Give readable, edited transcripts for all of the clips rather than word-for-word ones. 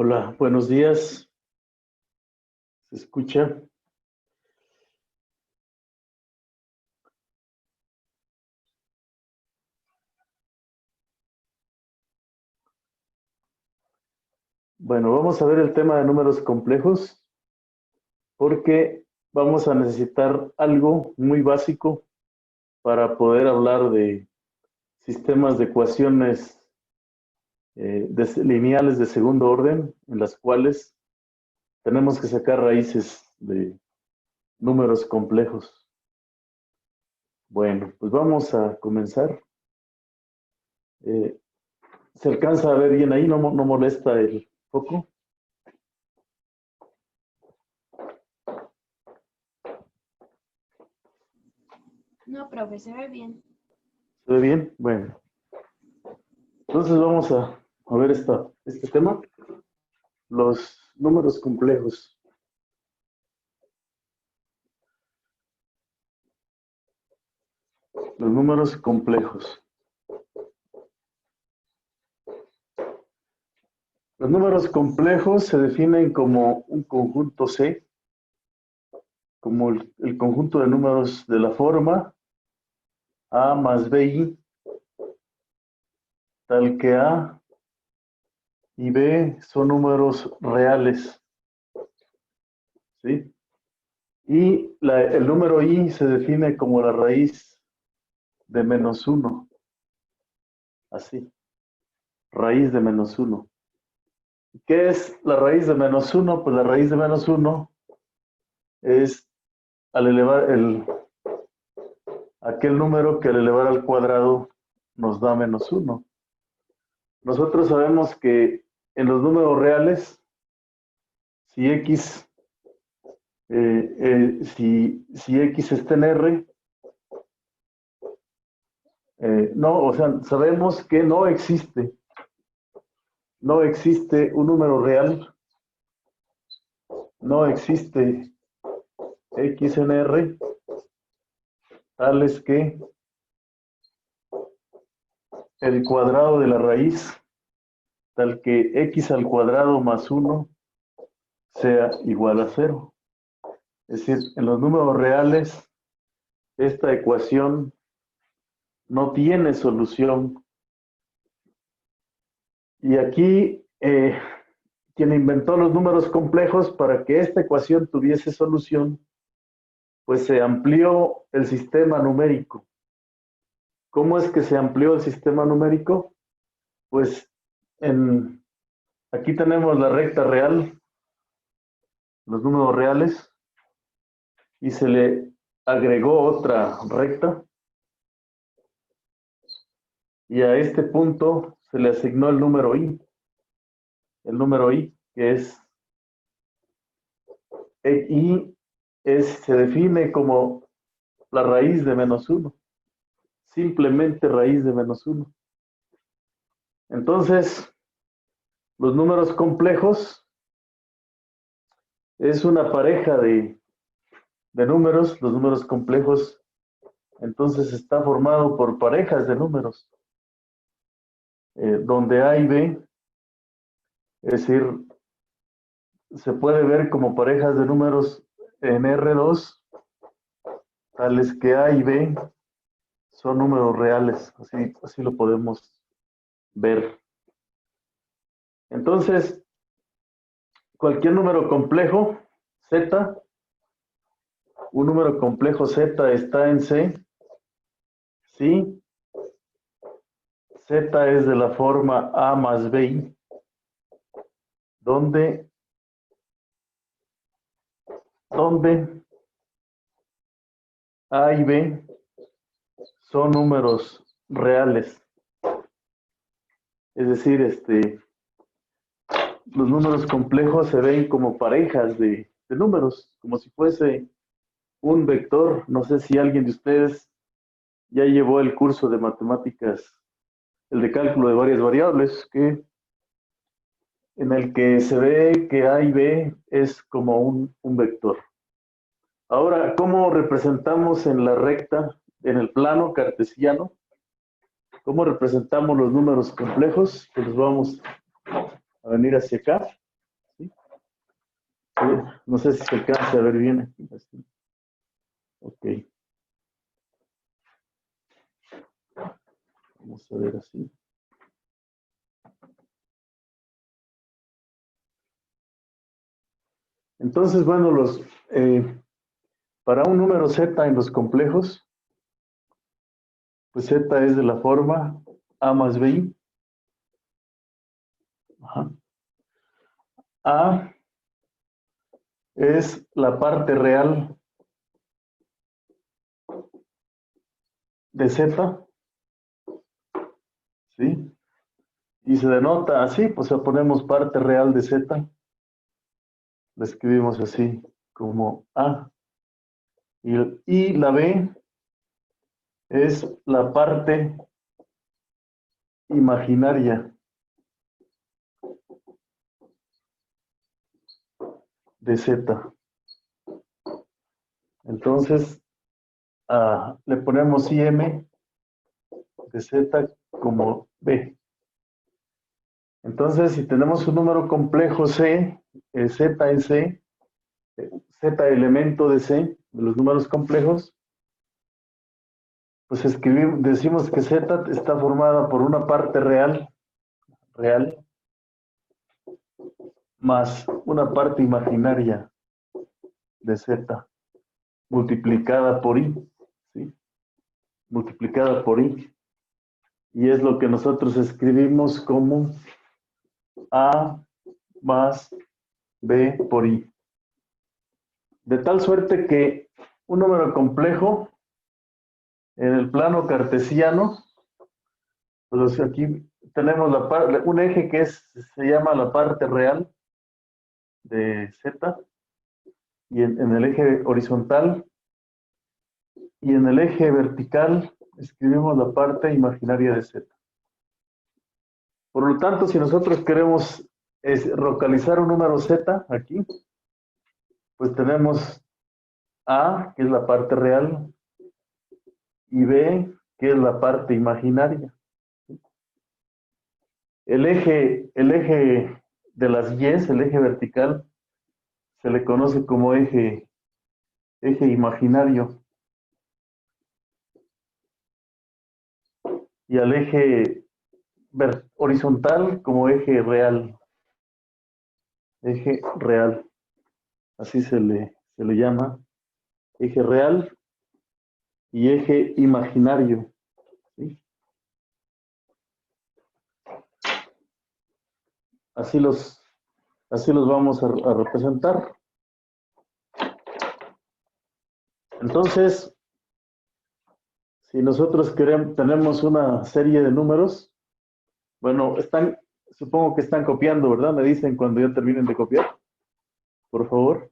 Hola, buenos días. ¿Se escucha? Bueno, vamos a ver el tema de números complejos porque vamos a necesitar algo muy básico para poder hablar de sistemas de ecuaciones lineales de segundo orden en las cuales tenemos que sacar raíces de números complejos. Bueno, pues vamos a comenzar. ¿Se alcanza a ver bien ahí? ¿No molesta el foco? No, profe, se ve bien. ¿Se ve bien? Bueno. Entonces vamos a ver este tema, los números complejos. Los números complejos. Los números complejos se definen como un conjunto C, como el conjunto de números de la forma A más BI, tal que A y B son números reales, ¿sí? Y el número I se define como la raíz de menos 1, así, raíz de menos 1. ¿Qué es la raíz de menos 1? Pues la raíz de menos 1 es al elevar aquel número que al elevar al cuadrado nos da menos 1. Nosotros sabemos que en los números reales, si x, si x está en R, no, o sea, sabemos que no existe un número real, no existe x en R, tales que el cuadrado de la raíz, tal que x al cuadrado más 1 sea igual a 0. Es decir, en los números reales, esta ecuación no tiene solución. Y aquí, quien inventó los números complejos para que esta ecuación tuviese solución, pues se amplió el sistema numérico. ¿Cómo es que se amplió el sistema numérico? Pues aquí tenemos la recta real, los números reales, y se le agregó otra recta, y a este punto se le asignó el número i, que es i, se define como la raíz de menos 1, simplemente raíz de menos 1. Entonces, los números complejos es una pareja de números. Los números complejos, entonces, está formado por parejas de números, donde A y B, es decir, se puede ver como parejas de números en R2, tales que A y B son números reales, así lo podemos ver. Entonces, cualquier número complejo, Z, un número complejo Z está en C, ¿sí? Z es de la forma A más BI, donde A y B son números reales. Es decir, los números complejos se ven como parejas de números, como si fuese un vector. No sé si alguien de ustedes ya llevó el curso de matemáticas, el de cálculo de varias variables, en el que se ve que A y B es como un vector. Ahora, ¿cómo representamos en la recta, en el plano cartesiano? ¿Cómo representamos los números complejos? Pues los vamos a venir hacia acá. No sé si se alcanza a ver bien aquí. Así. Ok. Vamos a ver así. Entonces, bueno, para un número z en los complejos, pues z es de la forma a más bi. Ajá. A es la parte real de z, ¿sí? Y se denota así, pues ponemos parte real de z, la escribimos así, como A. Y la B es la parte imaginaria de z. Entonces, le ponemos im de z como B. Entonces, si tenemos un número complejo C, Z en C, Z elemento de C, de los números complejos, pues decimos que Z está formada por una parte real, más una parte imaginaria de Z, multiplicada por I, ¿sí? Multiplicada por I. Y es lo que nosotros escribimos como A más B por I. De tal suerte que un número complejo en el plano cartesiano, pues aquí tenemos un eje que se llama la parte real de Z, y en el eje horizontal, y en el eje vertical escribimos la parte imaginaria de Z. Por lo tanto, si nosotros queremos localizar un número Z aquí, pues tenemos A, que es la parte real, y B, que es la parte imaginaria. El eje de las Y's, el eje vertical, se le conoce como eje imaginario. Y al eje horizontal como eje real. Eje real. Así se le llama. Eje real y eje imaginario. ¿Sí? Así los vamos a representar. Entonces, si nosotros tenemos una serie de números, bueno, supongo que están copiando, ¿verdad? Me dicen cuando ya terminen de copiar, por favor.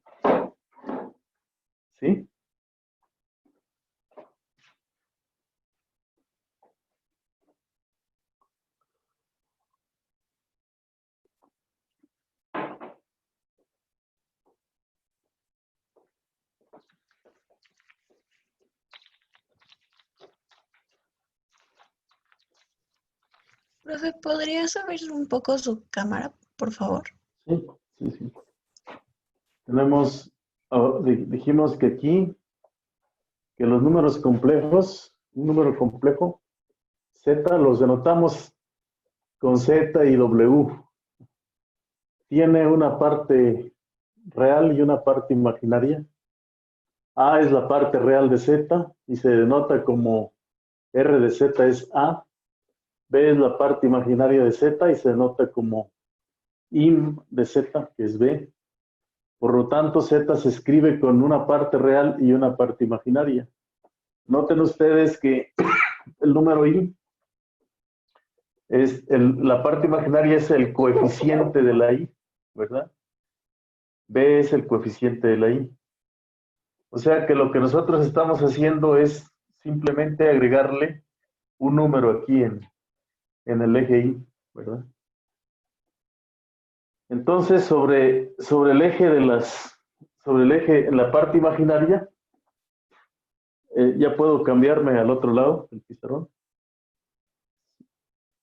¿Sí? Profe, ¿podría subir un poco su cámara, por favor? Sí, sí, sí. Dijimos que aquí, que los números complejos, un número complejo, Z, los denotamos con Z y W. Tiene una parte real y una parte imaginaria. A es la parte real de Z y se denota como R de Z es A. B es la parte imaginaria de Z y se denota como IM de Z, que es B. Por lo tanto, Z se escribe con una parte real y una parte imaginaria. Noten ustedes que el número I la parte imaginaria es el coeficiente de la I, ¿verdad? B es el coeficiente de la I. O sea que lo que nosotros estamos haciendo es simplemente agregarle un número aquí en el eje I, ¿verdad? Entonces, sobre el eje en la parte imaginaria, ya puedo cambiarme al otro lado del pizarrón.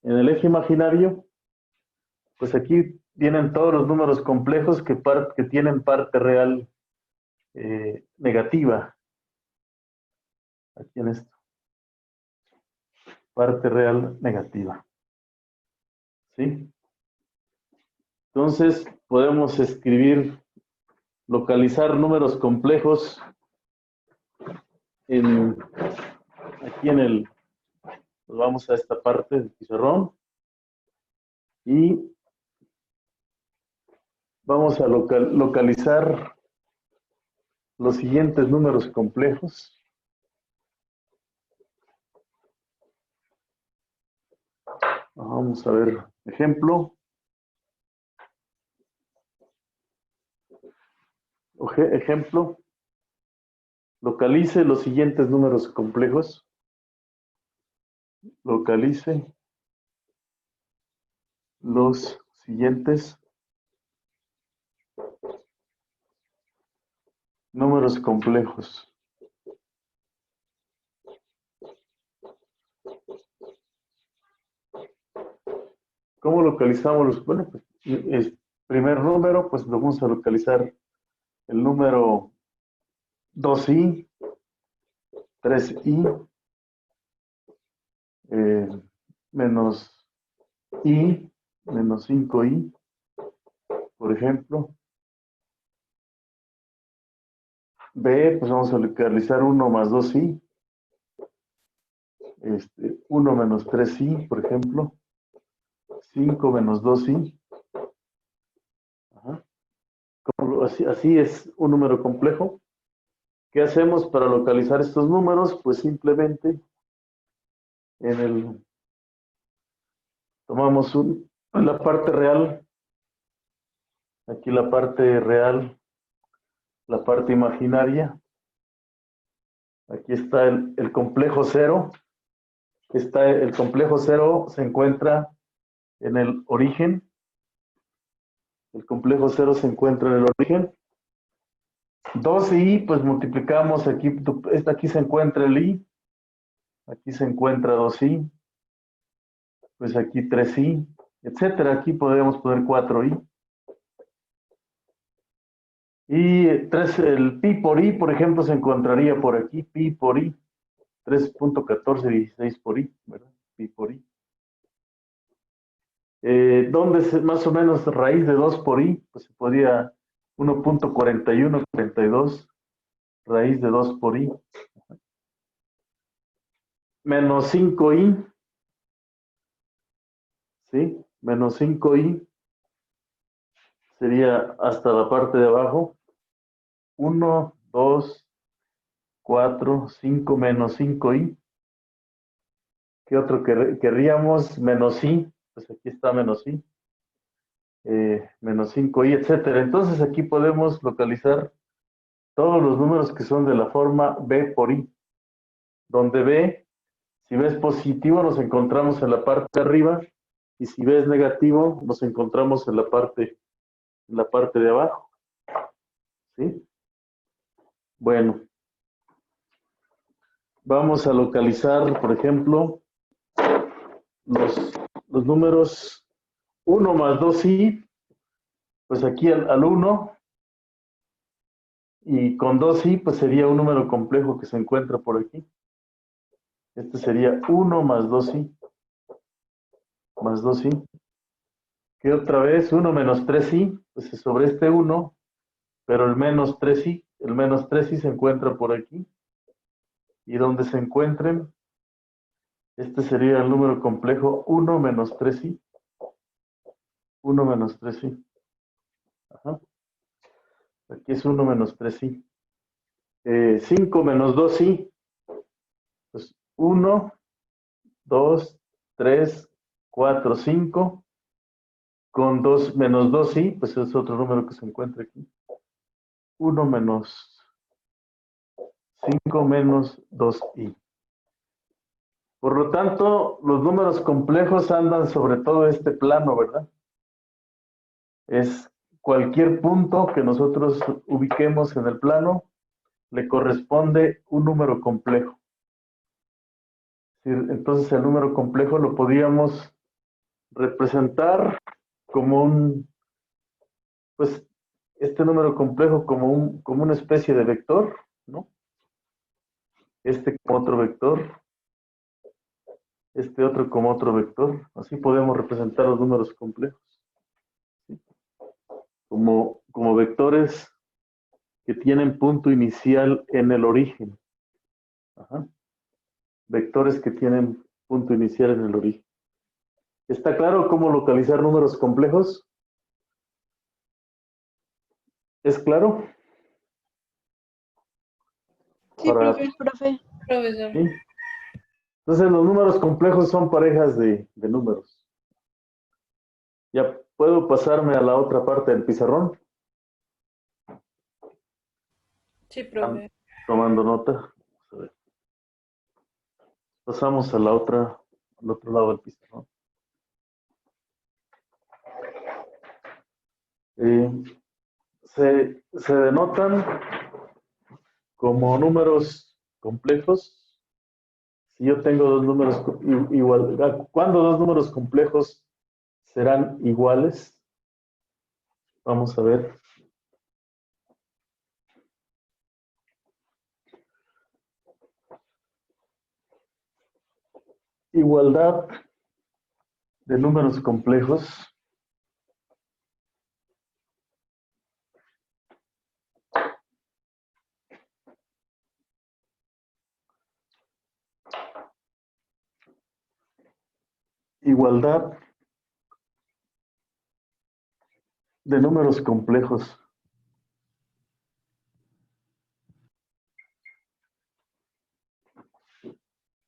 En el eje imaginario, pues aquí vienen todos los números complejos que tienen parte real negativa. Aquí en esto. Parte real negativa. ¿Sí? Entonces, podemos escribir, localizar números complejos aquí en el, pues vamos a esta parte del pizarrón y vamos a localizar los siguientes números complejos. Vamos a ver, ejemplo. Ejemplo. Localice los siguientes números complejos. Localice los siguientes números complejos. ¿Cómo localizamos los? Bueno, pues, primer número, pues lo vamos a localizar el número 2i, 3i, menos i, menos 5i, por ejemplo. B, pues vamos a localizar 1 más 2i. 1 menos 3i, por ejemplo. 5 menos 2i. Ajá. Así es un número complejo. ¿Qué hacemos para localizar estos números? Pues simplemente tomamos la parte real, aquí la parte real, la parte imaginaria. Aquí está el complejo cero. El complejo cero se encuentra en el origen. El complejo cero se encuentra en el origen. 2i, pues multiplicamos aquí. Aquí se encuentra el i. Aquí se encuentra 2i. Pues aquí 3i, etcétera. Aquí podríamos poner 4i. Y el pi por i, por ejemplo, se encontraría por aquí. Pi por i. 3.1416 por i, ¿verdad? Pi por i. ¿Dónde es más o menos raíz de 2 por i? Pues se podría 1.4142 raíz de 2 por i. Menos 5i. ¿Sí? Menos 5i sería hasta la parte de abajo. 1, 2, 4, 5 menos 5i. ¿Qué otro querríamos? Menos i. Pues aquí está menos i. Menos 5i, etcétera. Entonces aquí podemos localizar todos los números que son de la forma b por i. Donde b, si b es positivo, nos encontramos en la parte de arriba. Y si b es negativo, nos encontramos en la parte de abajo. ¿Sí? Bueno. Vamos a localizar, por ejemplo, los números 1 más 2i, pues aquí al 1, y con 2i, pues sería un número complejo que se encuentra por aquí. Este sería 1 más 2i, más 2i. Que otra vez, 1 menos 3i, pues es sobre este 1, pero el menos 3i se encuentra por aquí. Y donde se encuentren, este sería el número complejo 1 menos 3i. 1 menos 3i. Ajá. Aquí es 1 menos 3i. 5 menos 2i. Pues 1, 2, 3, 4, 5. Con 2 menos 2i, pues es otro número que se encuentra aquí. 1 menos 5 menos 2i. Por lo tanto, los números complejos andan sobre todo este plano, ¿verdad? Es cualquier punto que nosotros ubiquemos en el plano, le corresponde un número complejo. Entonces el número complejo lo podríamos representar como un pues este número complejo como una especie de vector, ¿no? Este como otro vector, este otro como otro vector. Así podemos representar los números complejos, ¿sí? Como vectores que tienen punto inicial en el origen. Ajá. Vectores que tienen punto inicial en el origen. ¿Está claro cómo localizar números complejos? ¿Es claro? Sí, Para, profe. Profesor. ¿sí? Entonces los números complejos son parejas de números. Ya puedo pasarme a la otra parte del pizarrón. Sí, ¿Están profe. tomando nota? Vamos a ver. Pasamos a al otro lado del pizarrón. Se denotan como números complejos. Si yo tengo dos números igual, ¿cuándo dos números complejos serán iguales? Vamos a ver. Igualdad de números complejos. Igualdad de números complejos.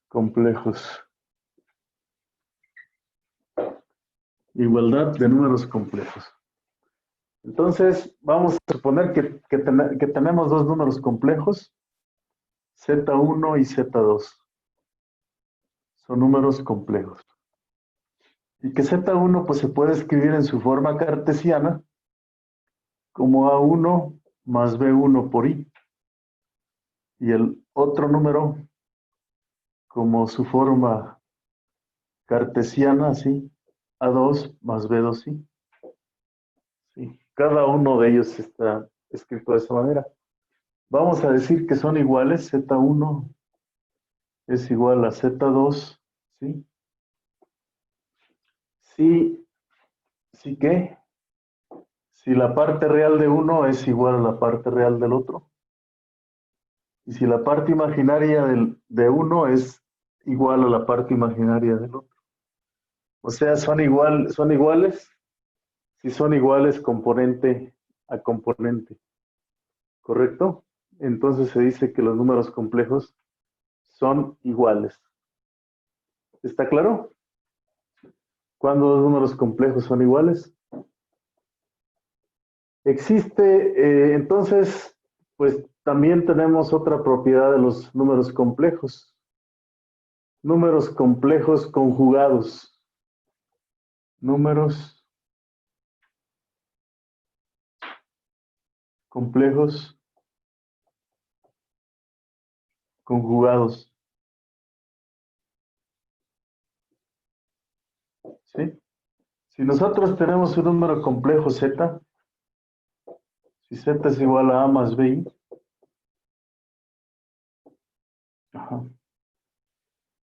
Complejos. Igualdad de números complejos. Entonces, vamos a suponer que tenemos dos números complejos, Z1 y Z2. Son números complejos. Y que Z1 pues, se puede escribir en su forma cartesiana como A1 más B1 por I. Y el otro número como su forma cartesiana, así, A2 más B2I. Sí, cada uno de ellos está escrito de esa manera. Vamos a decir que son iguales, Z1 es igual a Z2, ¿sí? Sí que, si la parte real de uno es igual a la parte real del otro, y si la parte imaginaria de uno es igual a la parte imaginaria del otro. O sea, son iguales si son iguales componente a componente, ¿correcto? Entonces se dice que los números complejos son iguales. ¿Está claro? ¿Cuándo los números complejos son iguales? Existe, entonces, pues también tenemos otra propiedad de los números complejos. Números complejos conjugados. Números complejos conjugados. ¿Sí? Si nosotros tenemos un número complejo z, si z es igual a más bi, ajá,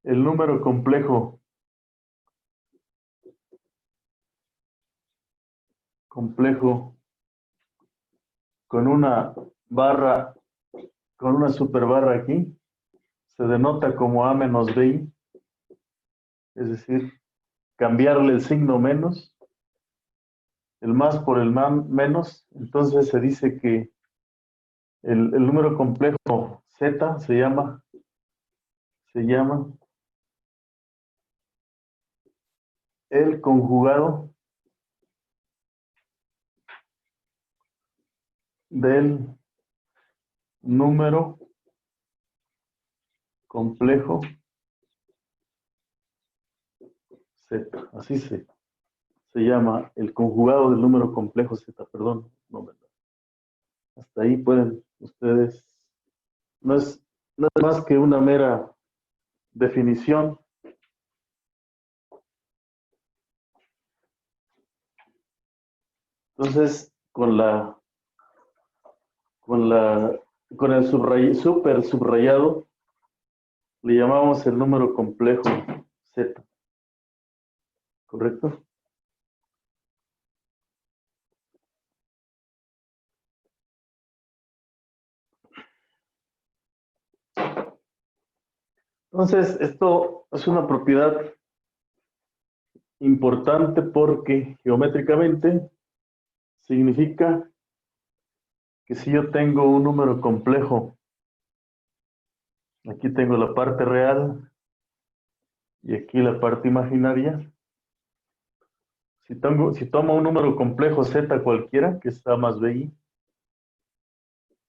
el número complejo con una barra, con una superbarra aquí, se denota como a menos bi, es decir, cambiarle el signo menos, el más por el menos, entonces se dice que el número complejo z se llama el conjugado del número complejo z, así se llama el conjugado del número complejo z, perdón, no, ¿verdad? Hasta ahí pueden ustedes, no es más que una mera definición. Entonces, con el super subrayado, le llamamos el número complejo Z. ¿Correcto? Entonces, esto es una propiedad importante porque geométricamente significa que si yo tengo un número complejo, aquí tengo la parte real y aquí la parte imaginaria. Si tomo un número complejo Z cualquiera, que es A más BI,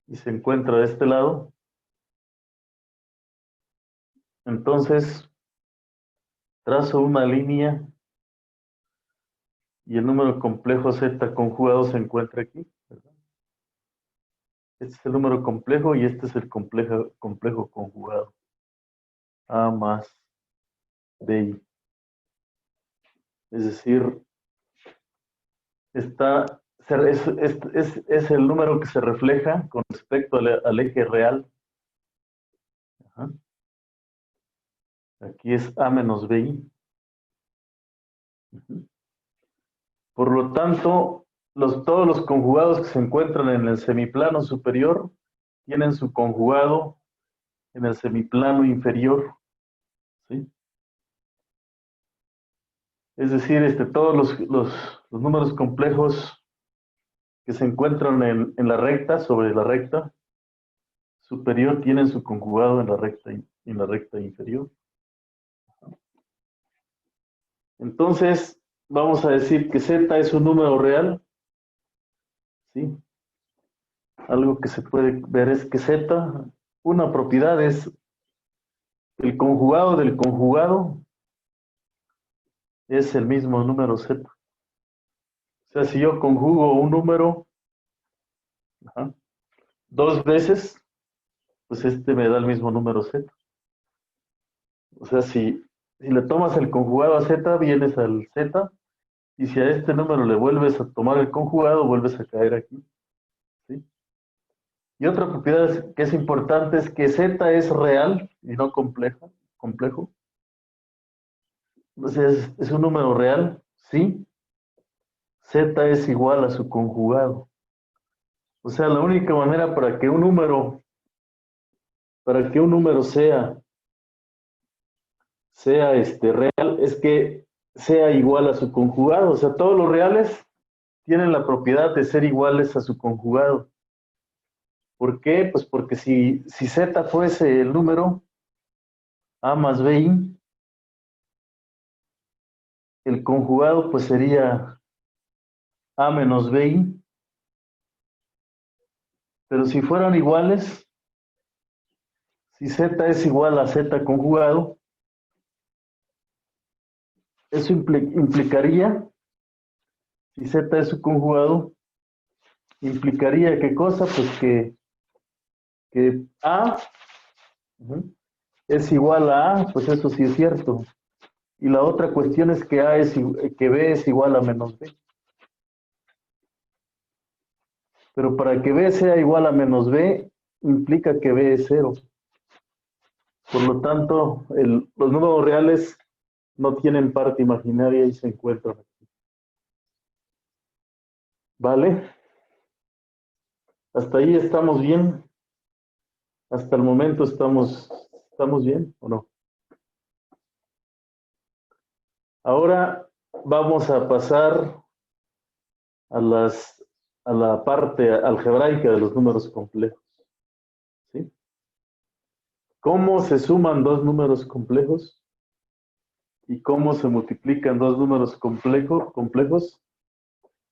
y se encuentra de este lado, entonces trazo una línea y el número complejo Z conjugado se encuentra aquí, ¿verdad? Este es el número complejo y este es el complejo conjugado. A más BI. Es decir, es el número que se refleja con respecto al eje real. Ajá. Aquí es A menos BI. Ujú. Por lo tanto, todos los conjugados que se encuentran en el semiplano superior tienen su conjugado en el semiplano inferior. ¿Sí? Es decir, todos los números complejos que se encuentran en la recta, sobre la recta superior, tienen su conjugado en la recta inferior. Entonces, vamos a decir que Z es un número real. ¿Sí? Algo que se puede ver es que Z, una propiedad es el conjugado del conjugado es el mismo número Z. O sea, si yo conjugo un número dos veces, pues este me da el mismo número Z. O sea, si le tomas el conjugado a Z, vienes al Z, y si a este número le vuelves a tomar el conjugado, vuelves a caer aquí. ¿Sí? Y otra propiedad que es importante es que Z es real y no complejo. Entonces, ¿es un número real? Sí. Z es igual a su conjugado. O sea, la única manera para que un número sea real es que sea igual a su conjugado. O sea, todos los reales tienen la propiedad de ser iguales a su conjugado. ¿Por qué? Pues porque si Z fuese el número A más BI, el conjugado pues sería A menos BI, pero si fueran iguales, si Z es igual a Z conjugado, eso implicaría, si Z es su conjugado, implicaría ¿qué cosa? Pues que A es igual a A, pues eso sí es cierto. Y la otra cuestión es que que B es igual a menos B. Pero para que B sea igual a menos B, implica que B es cero. Por lo tanto, los números reales no tienen parte imaginaria y se encuentran aquí. ¿Vale? Hasta ahí estamos bien. Hasta el momento estamos bien, ¿o no? Ahora vamos a pasar a la parte algebraica de los números complejos. ¿Sí? ¿Cómo se suman dos números complejos? ¿Y cómo se multiplican dos números complejos?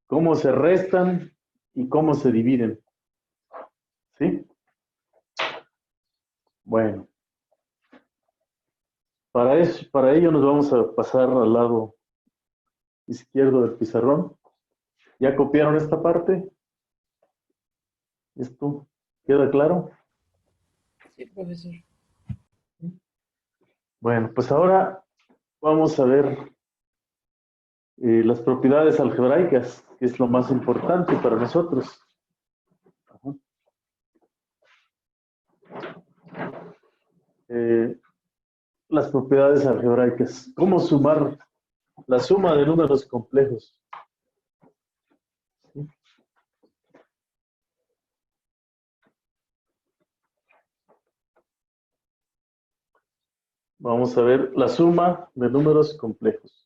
¿Cómo se restan y cómo se dividen? ¿Sí? Bueno, para ello nos vamos a pasar al lado izquierdo del pizarrón. ¿Ya copiaron esta parte? ¿Esto queda claro? Sí, profesor. Bueno, pues ahora vamos a ver las propiedades algebraicas, que que es lo más importante para nosotros. Ajá. Las propiedades algebraicas. ¿Cómo sumar la suma de números complejos? ¿Sí? Vamos a ver la suma de números complejos.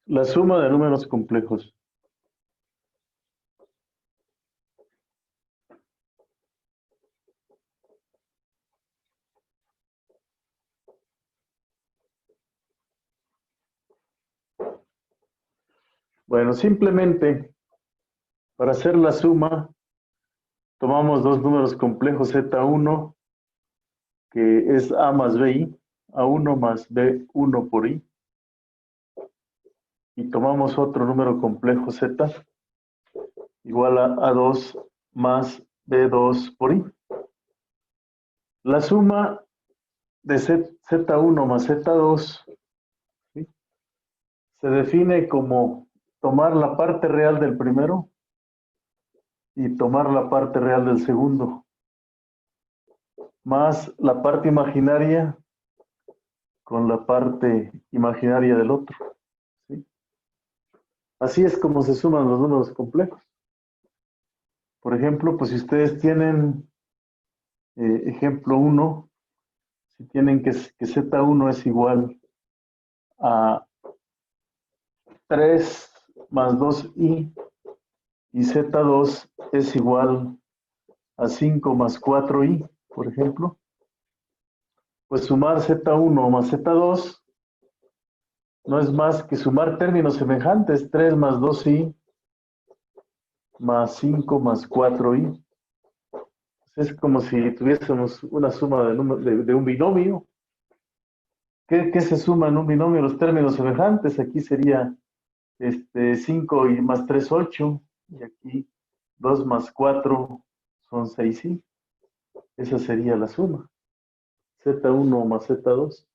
La suma de números complejos. Bueno, simplemente para hacer la suma, tomamos dos números complejos Z1, que es A más BI, A1 más B1 por I, y tomamos otro número complejo Z, igual a A2 más B2 por I. La suma de Z1 más Z2, ¿sí?, se define como tomar la parte real del primero y tomar la parte real del segundo, más la parte imaginaria con la parte imaginaria del otro, ¿sí? Así es como se suman los números complejos. Por ejemplo, pues si ustedes tienen ejemplo 1, si tienen que Z1 es igual a 3 más 2i y Z2 es igual a 5 más 4i, por ejemplo, pues sumar Z1 más Z2 no es más que sumar términos semejantes, 3 más 2i más 5 más 4i. Es como si tuviésemos una suma de un binomio. ¿Qué se suma en un binomio? Los términos semejantes. Aquí sería 5 y más 3, 8. Y aquí 2 más 4 son 6i. Esa sería la suma. Z1 más Z2.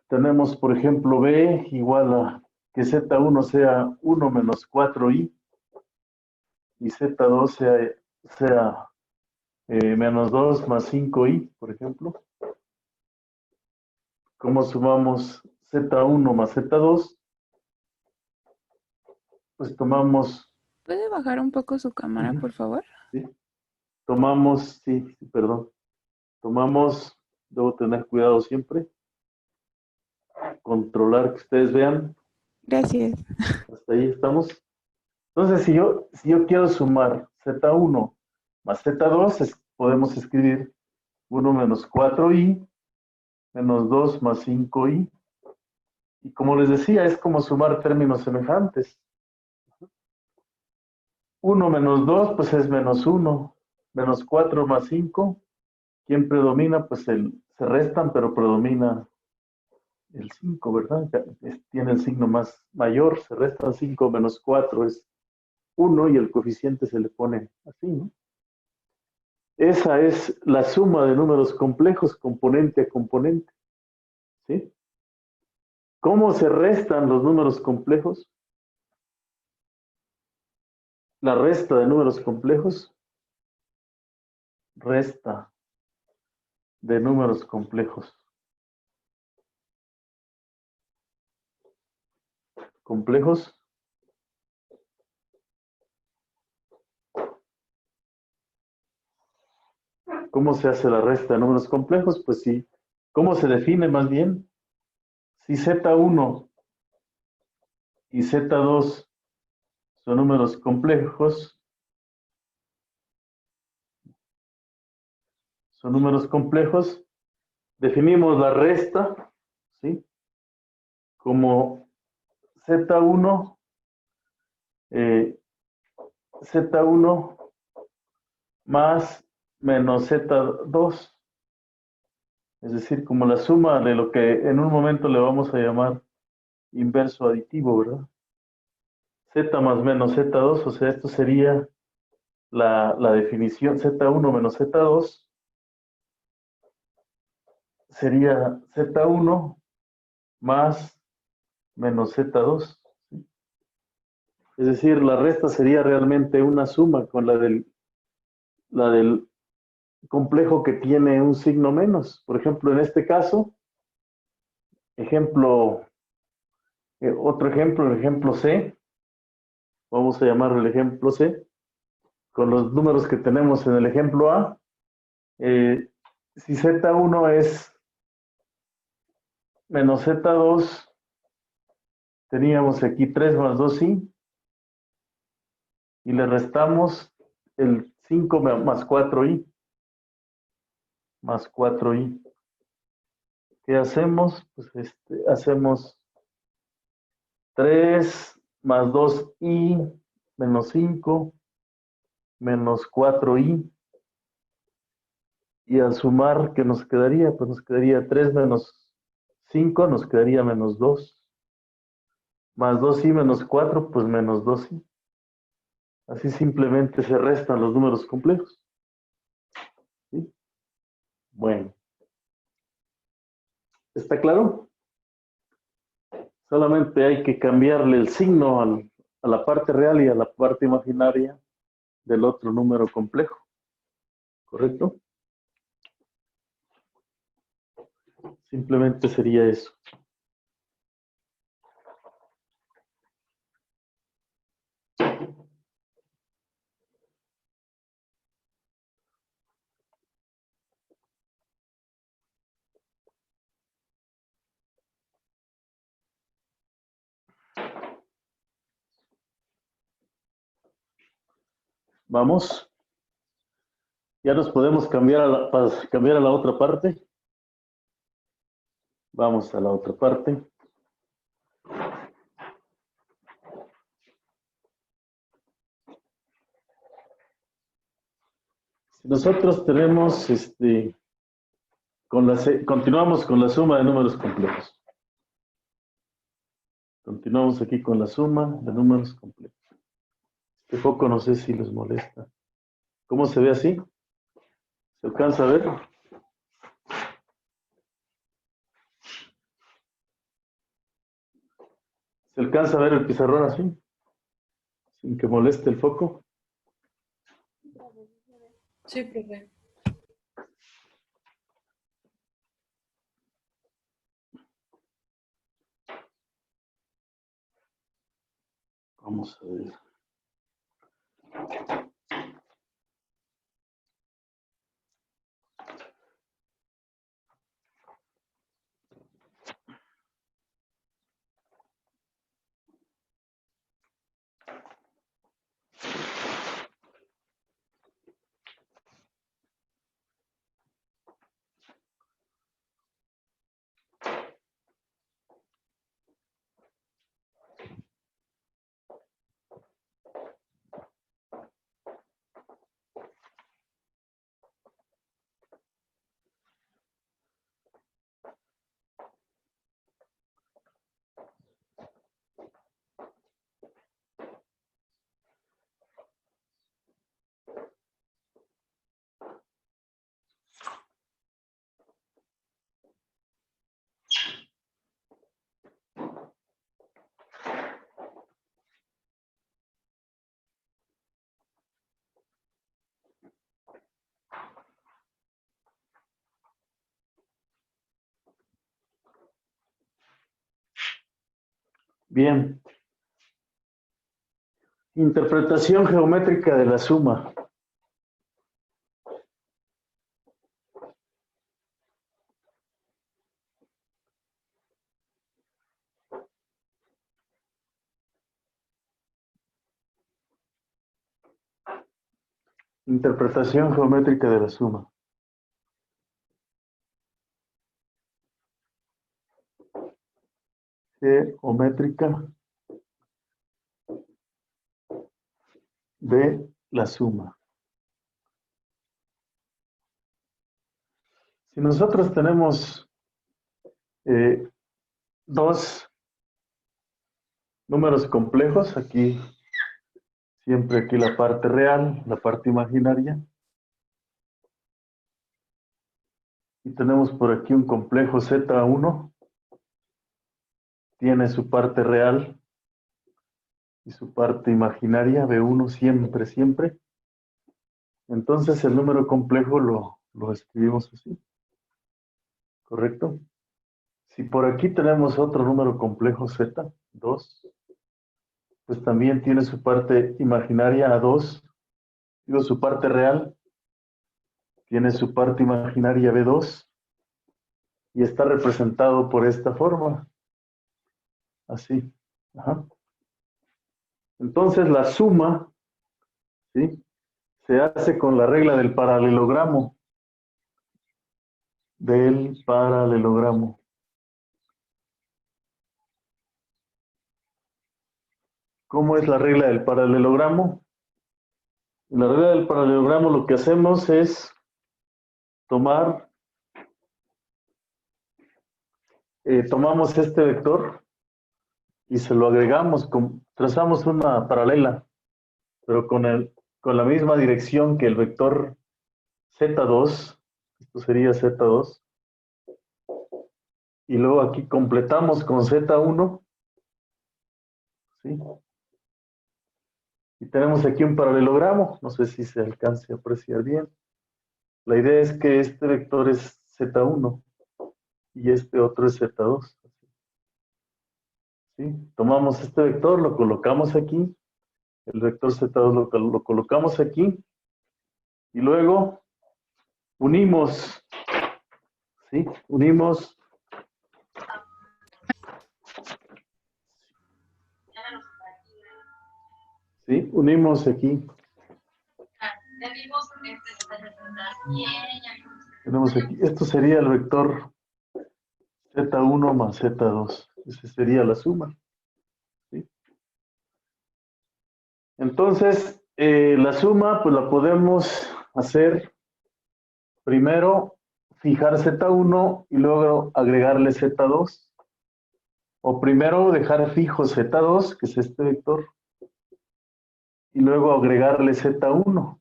Tenemos, por ejemplo, B igual a que Z1 sea 1 menos 4i y Z2 sea menos 2 más 5i, por ejemplo. ¿Cómo sumamos Z1 más Z2? Pues tomamos... ¿Puede bajar un poco su cámara, por favor? ¿Sí? Tomamos, sí, perdón. Tomamos, debo tener cuidado siempre. Controlar que ustedes vean. Gracias. Hasta ahí estamos. Entonces, si yo quiero sumar Z1 más Z2, podemos escribir 1 menos 4i menos 2 más 5i. Y como les decía, es como sumar términos semejantes. 1 menos 2, pues es menos 1. Menos 4 más 5. ¿Quién predomina? Pues se restan, pero predomina el 5, ¿verdad? Tiene el signo más mayor. Se restan 5 menos 4 es 1 y el coeficiente se le pone así, ¿no? Esa es la suma de números complejos, componente a componente, ¿sí? ¿Cómo se restan los números complejos? La resta de números complejos, resta de números complejos. Complejos. ¿Cómo se hace la resta de números complejos? Pues sí. ¿Cómo se define más bien? Si Z1 y Z2 son números complejos, definimos la resta, ¿sí?, como Z1, Z1 más menos Z2, Es decir, como la suma de lo que en un momento le vamos a llamar inverso aditivo, ¿verdad? Z más menos Z2, o sea, esto sería la definición Z1 menos Z2, sería Z1 más menos Z2. ¿Sí? Es decir, la resta sería realmente una suma con la del complejo que tiene un signo menos. Por ejemplo, en este caso, otro ejemplo, el ejemplo C, vamos a llamarlo el ejemplo C, con los números que tenemos en el ejemplo A, si Z1 es menos Z2, teníamos aquí 3 más 2i, y le restamos el 5 más 4i, más 4i. ¿Qué hacemos? Pues hacemos 3 más 2i menos 5 menos 4i, y al sumar, ¿qué nos quedaría? Pues nos quedaría 3 menos 5, nos quedaría menos 2, más 2i menos 4, pues menos 2i. Así simplemente se restan los números complejos. ¿Sí? Bueno, ¿está claro? Solamente hay que cambiarle el signo a la parte real y a la parte imaginaria del otro número complejo. ¿Correcto? Simplemente sería eso. Vamos. Ya nos podemos cambiar para cambiar a la otra parte. Vamos a la otra parte. Si nosotros tenemos, continuamos con la suma de números complejos. Continuamos aquí con la suma de números complejos. Este foco no sé si les molesta. ¿Cómo se ve así? ¿Se alcanza a ver? ¿Se alcanza a ver el pizarrón así? Sin que moleste el foco. Sí, profe. Vamos a ver. Bien. Interpretación geométrica de la suma. Interpretación geométrica de la suma. Geométrica de la suma. Si nosotros tenemos dos números complejos, aquí siempre aquí la parte real, la parte imaginaria, y tenemos por aquí un complejo Z1, tiene su parte real y su parte imaginaria, B1 siempre, siempre. Entonces el número complejo lo escribimos así, ¿correcto? Si por aquí tenemos otro número complejo Z2, pues también tiene su parte imaginaria A2, digo su parte real, tiene su parte imaginaria B2, y está representado por esta forma, así. Ajá. Entonces la suma, ¿sí?, se hace con la regla del paralelogramo. ¿Cómo es la regla del paralelogramo? En la regla del paralelogramo lo que hacemos es tomamos este vector y se lo agregamos, trazamos una paralela, pero con la misma dirección que el vector Z2, esto sería Z2, y luego aquí completamos con Z1, ¿sí? Y tenemos aquí un paralelogramo, no sé si se alcance a apreciar bien. La idea es que este vector es Z1 y este otro es Z2. ¿Sí? Tomamos este vector, lo colocamos aquí, el vector Z2 lo colocamos aquí, y luego unimos, ¿sí? Unimos aquí. Tenemos aquí, esto sería el vector Z1 más Z2. Esa sería la suma, ¿sí? Entonces, la suma, pues la podemos hacer primero, fijar Z1 y luego agregarle Z2. O primero dejar fijo Z2, que es este vector, y luego agregarle Z1.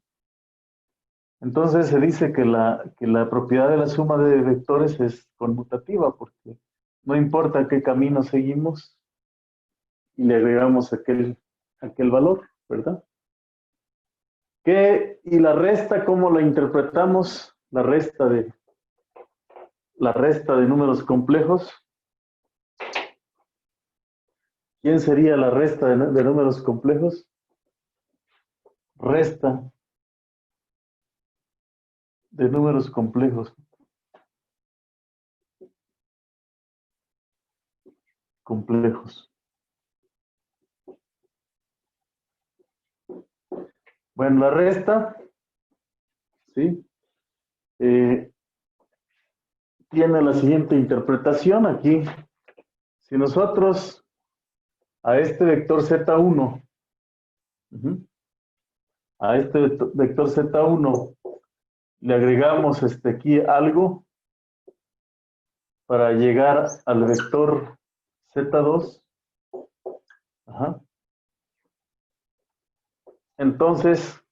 Entonces se dice que la propiedad de la suma de vectores es conmutativa, porque no importa qué camino seguimos y le agregamos aquel valor, ¿verdad? ¿Y la resta cómo la interpretamos? La resta de números complejos. ¿Quién sería la resta de números complejos? Resta de números complejos. Bueno, la resta, ¿sí? Tiene la siguiente interpretación aquí. Si nosotros a este vector Z1, a este vector Z1 le agregamos aquí algo para llegar al vector Z2, entonces,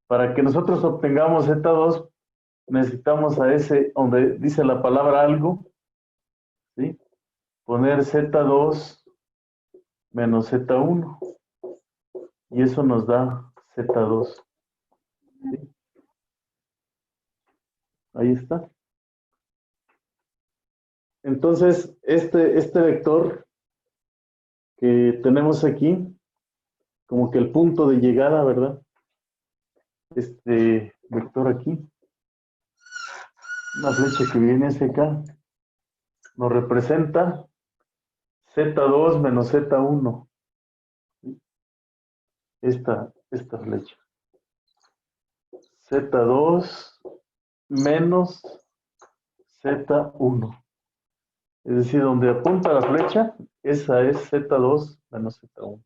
para que nosotros obtengamos Z2, necesitamos a ese, donde dice la palabra algo, ¿sí?, poner Z2 menos Z1, y eso nos da Z2. ¿Sí? Ahí está. Entonces, este vector que tenemos aquí, como que el punto de llegada, ¿verdad? Este vector aquí, una flecha que viene hacia acá, nos representa Z2 menos Z1. Esta flecha. Z2 menos Z1. Es decir, donde apunta la flecha, esa es Z2 menos Z1.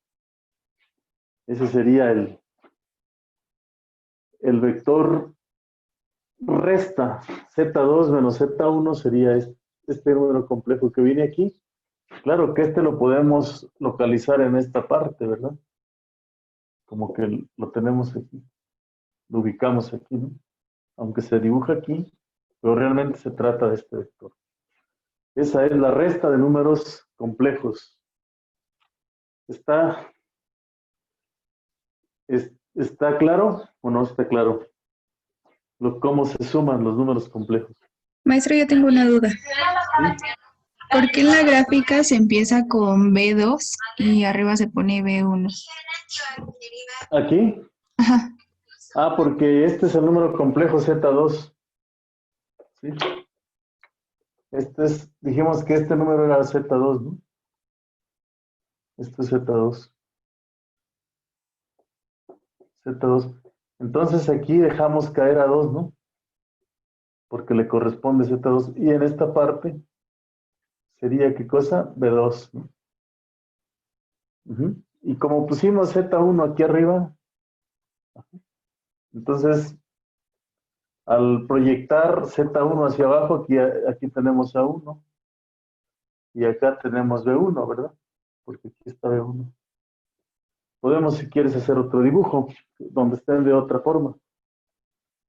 Ese sería el vector resta Z2 menos Z1 sería este número complejo que viene aquí. Claro que este lo podemos localizar en esta parte, ¿verdad? Como que lo tenemos aquí, lo ubicamos aquí, ¿no? Aunque se dibuja aquí, pero realmente se trata de este vector. Esa es la resta de números complejos. ¿Está claro o no está claro? ¿Cómo se suman los números complejos? Maestro, yo tengo una duda. ¿Sí? ¿Por qué en la gráfica se empieza con B2 y arriba se pone B1? ¿Aquí? Ajá. Porque este es el número complejo Z2. ¿Sí? Dijimos que este número era Z2, ¿no? Este es Z2. Z2. Entonces aquí dejamos caer a 2, ¿no? Porque le corresponde Z2. Y en esta parte sería, ¿qué cosa? B2, ¿no? Y como pusimos Z1 aquí arriba, entonces al proyectar Z1 hacia abajo, aquí tenemos A1 y acá tenemos B1, ¿verdad? Porque aquí está B1. Podemos, si quieres, hacer otro dibujo donde estén de otra forma.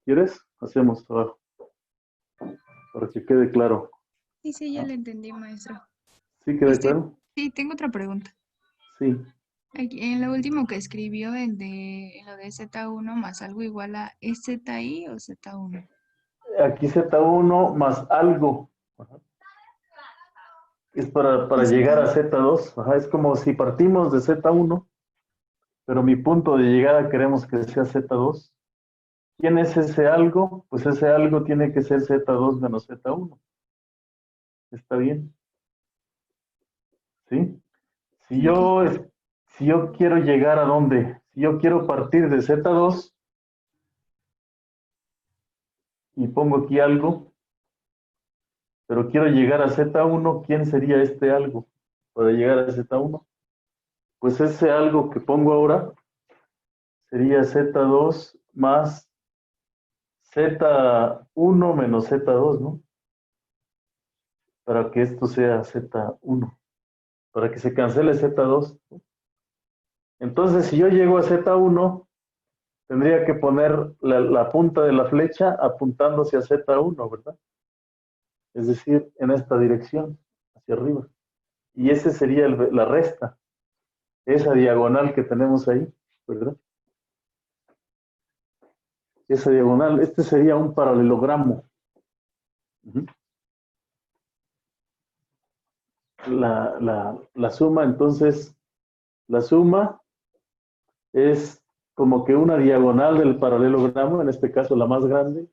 ¿Quieres? Hacemos abajo para que quede claro. Sí, ya le entendí, maestro. ¿Sí queda claro? Sí, tengo otra pregunta. Sí. Aquí, en lo último que escribió, en lo de Z1 más algo igual a, ¿es ZI o Z1? Aquí Z1 más algo. Ajá. Es para llegar a Z2. Ajá. Es como si partimos de Z1, pero mi punto de llegada queremos que sea Z2. ¿Quién es ese algo? Pues ese algo tiene que ser Z2 menos Z1. ¿Está bien? ¿Sí? Si yo, si yo quiero llegar a dónde, si yo quiero partir de Z2 y pongo aquí algo, pero quiero llegar a Z1, ¿quién sería este algo para llegar a Z1? Pues ese algo que pongo ahora sería Z2 más Z1 menos Z2, ¿no? Para que esto sea Z1, para que se cancele Z2. Entonces, si yo llego a Z1, tendría que poner la punta de la flecha apuntando hacia Z1, ¿verdad? Es decir, en esta dirección, hacia arriba. Y ese sería la resta, esa diagonal que tenemos ahí, ¿verdad? Esa diagonal, este sería un paralelogramo. La suma, entonces, la suma es como que una diagonal del paralelogramo, en este caso la más grande,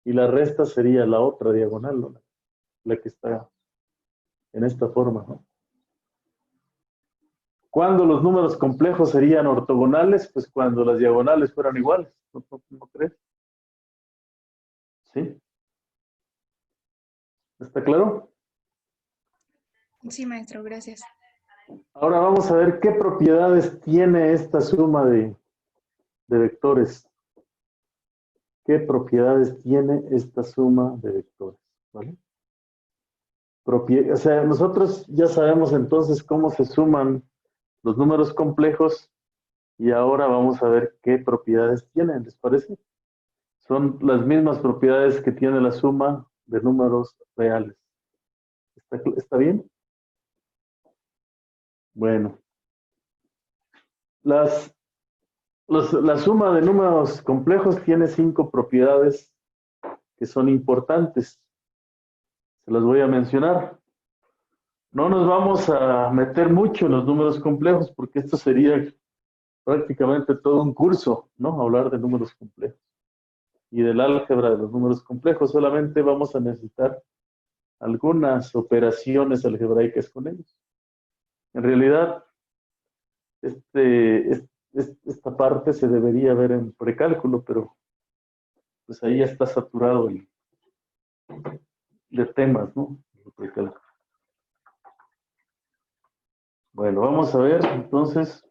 y la resta sería la otra diagonal, ¿no? La que está en esta forma, ¿no? ¿Cuándo los números complejos serían ortogonales? Pues cuando las diagonales fueran iguales, ¿no crees? ¿Sí? ¿Está claro? Sí, maestro, gracias. Ahora vamos a ver qué propiedades tiene esta suma de vectores. ¿Qué propiedades tiene esta suma de vectores? ¿Vale? O sea, nosotros ya sabemos entonces cómo se suman los números complejos y ahora vamos a ver qué propiedades tienen, ¿les parece? Son las mismas propiedades que tiene la suma de números reales. ¿Está bien? Bueno. La suma de números complejos tiene 5 propiedades que son importantes. Se las voy a mencionar. No nos vamos a meter mucho en los números complejos porque esto sería prácticamente todo un curso, ¿no? Hablar de números complejos y del álgebra de los números complejos. Solamente vamos a necesitar algunas operaciones algebraicas con ellos. En realidad, esta parte se debería ver en precálculo, pero pues ahí ya está saturado de temas, ¿no? Bueno, vamos a ver entonces.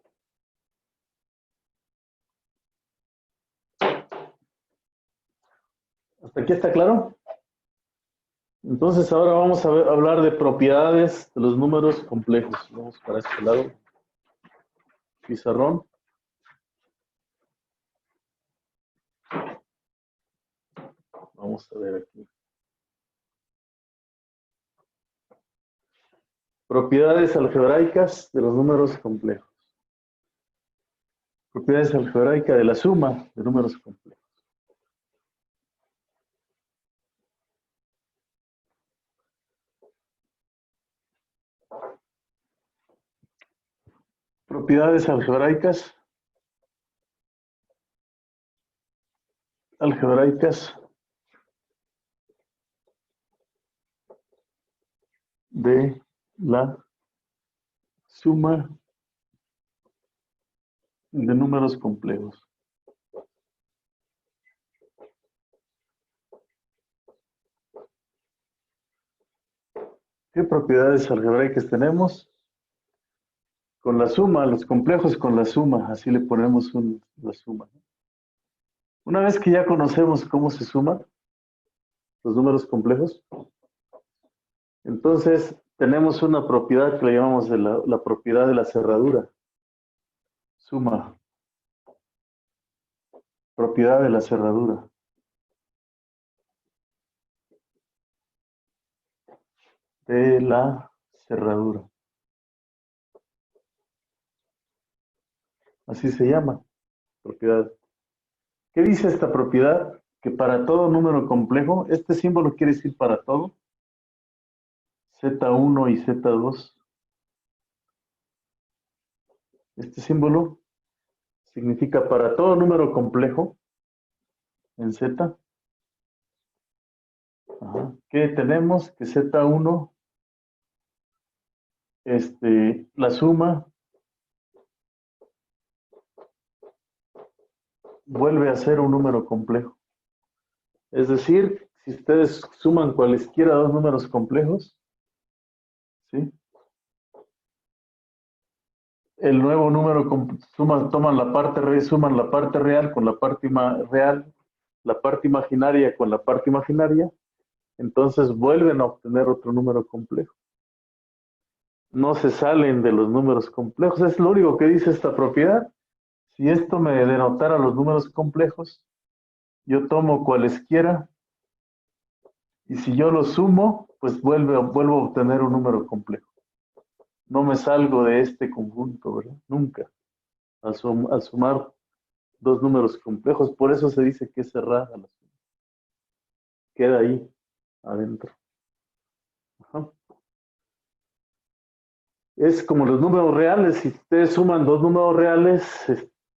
¿Hasta aquí está claro? Entonces ahora vamos a hablar de propiedades de los números complejos. Vamos para este lado. Pizarrón. Vamos a ver aquí. Propiedades algebraicas de los números complejos. Propiedades algebraicas de la suma de números complejos. Propiedades algebraicas de la suma de números complejos. ¿Qué propiedades algebraicas tenemos? Con la suma, los complejos con la suma, así le ponemos la suma. Una vez que ya conocemos cómo se suman los números complejos, entonces tenemos una propiedad que le llamamos la propiedad de la cerradura. Suma. Propiedad de la cerradura. De la cerradura. Así se llama, propiedad. ¿Qué dice esta propiedad? Que para todo número complejo, este símbolo quiere decir para todo, Z1 y Z2. Este símbolo significa para todo número complejo en Z. ¿Qué tenemos? Que Z1, la suma vuelve a ser un número complejo. Es decir, si ustedes suman cualesquiera dos números complejos, ¿sí? El nuevo número suman la parte real con la parte real, la parte imaginaria con la parte imaginaria, entonces vuelven a obtener otro número complejo. No se salen de los números complejos, es lo único que dice esta propiedad. Si esto me denotara los números complejos, yo tomo cualesquiera y si yo los sumo, pues vuelvo a obtener un número complejo. No me salgo de este conjunto, ¿verdad? Nunca. Al sumar dos números complejos, por eso se dice que es cerrada la suma. Queda ahí, adentro. Ajá. Es como los números reales, si ustedes suman dos números reales,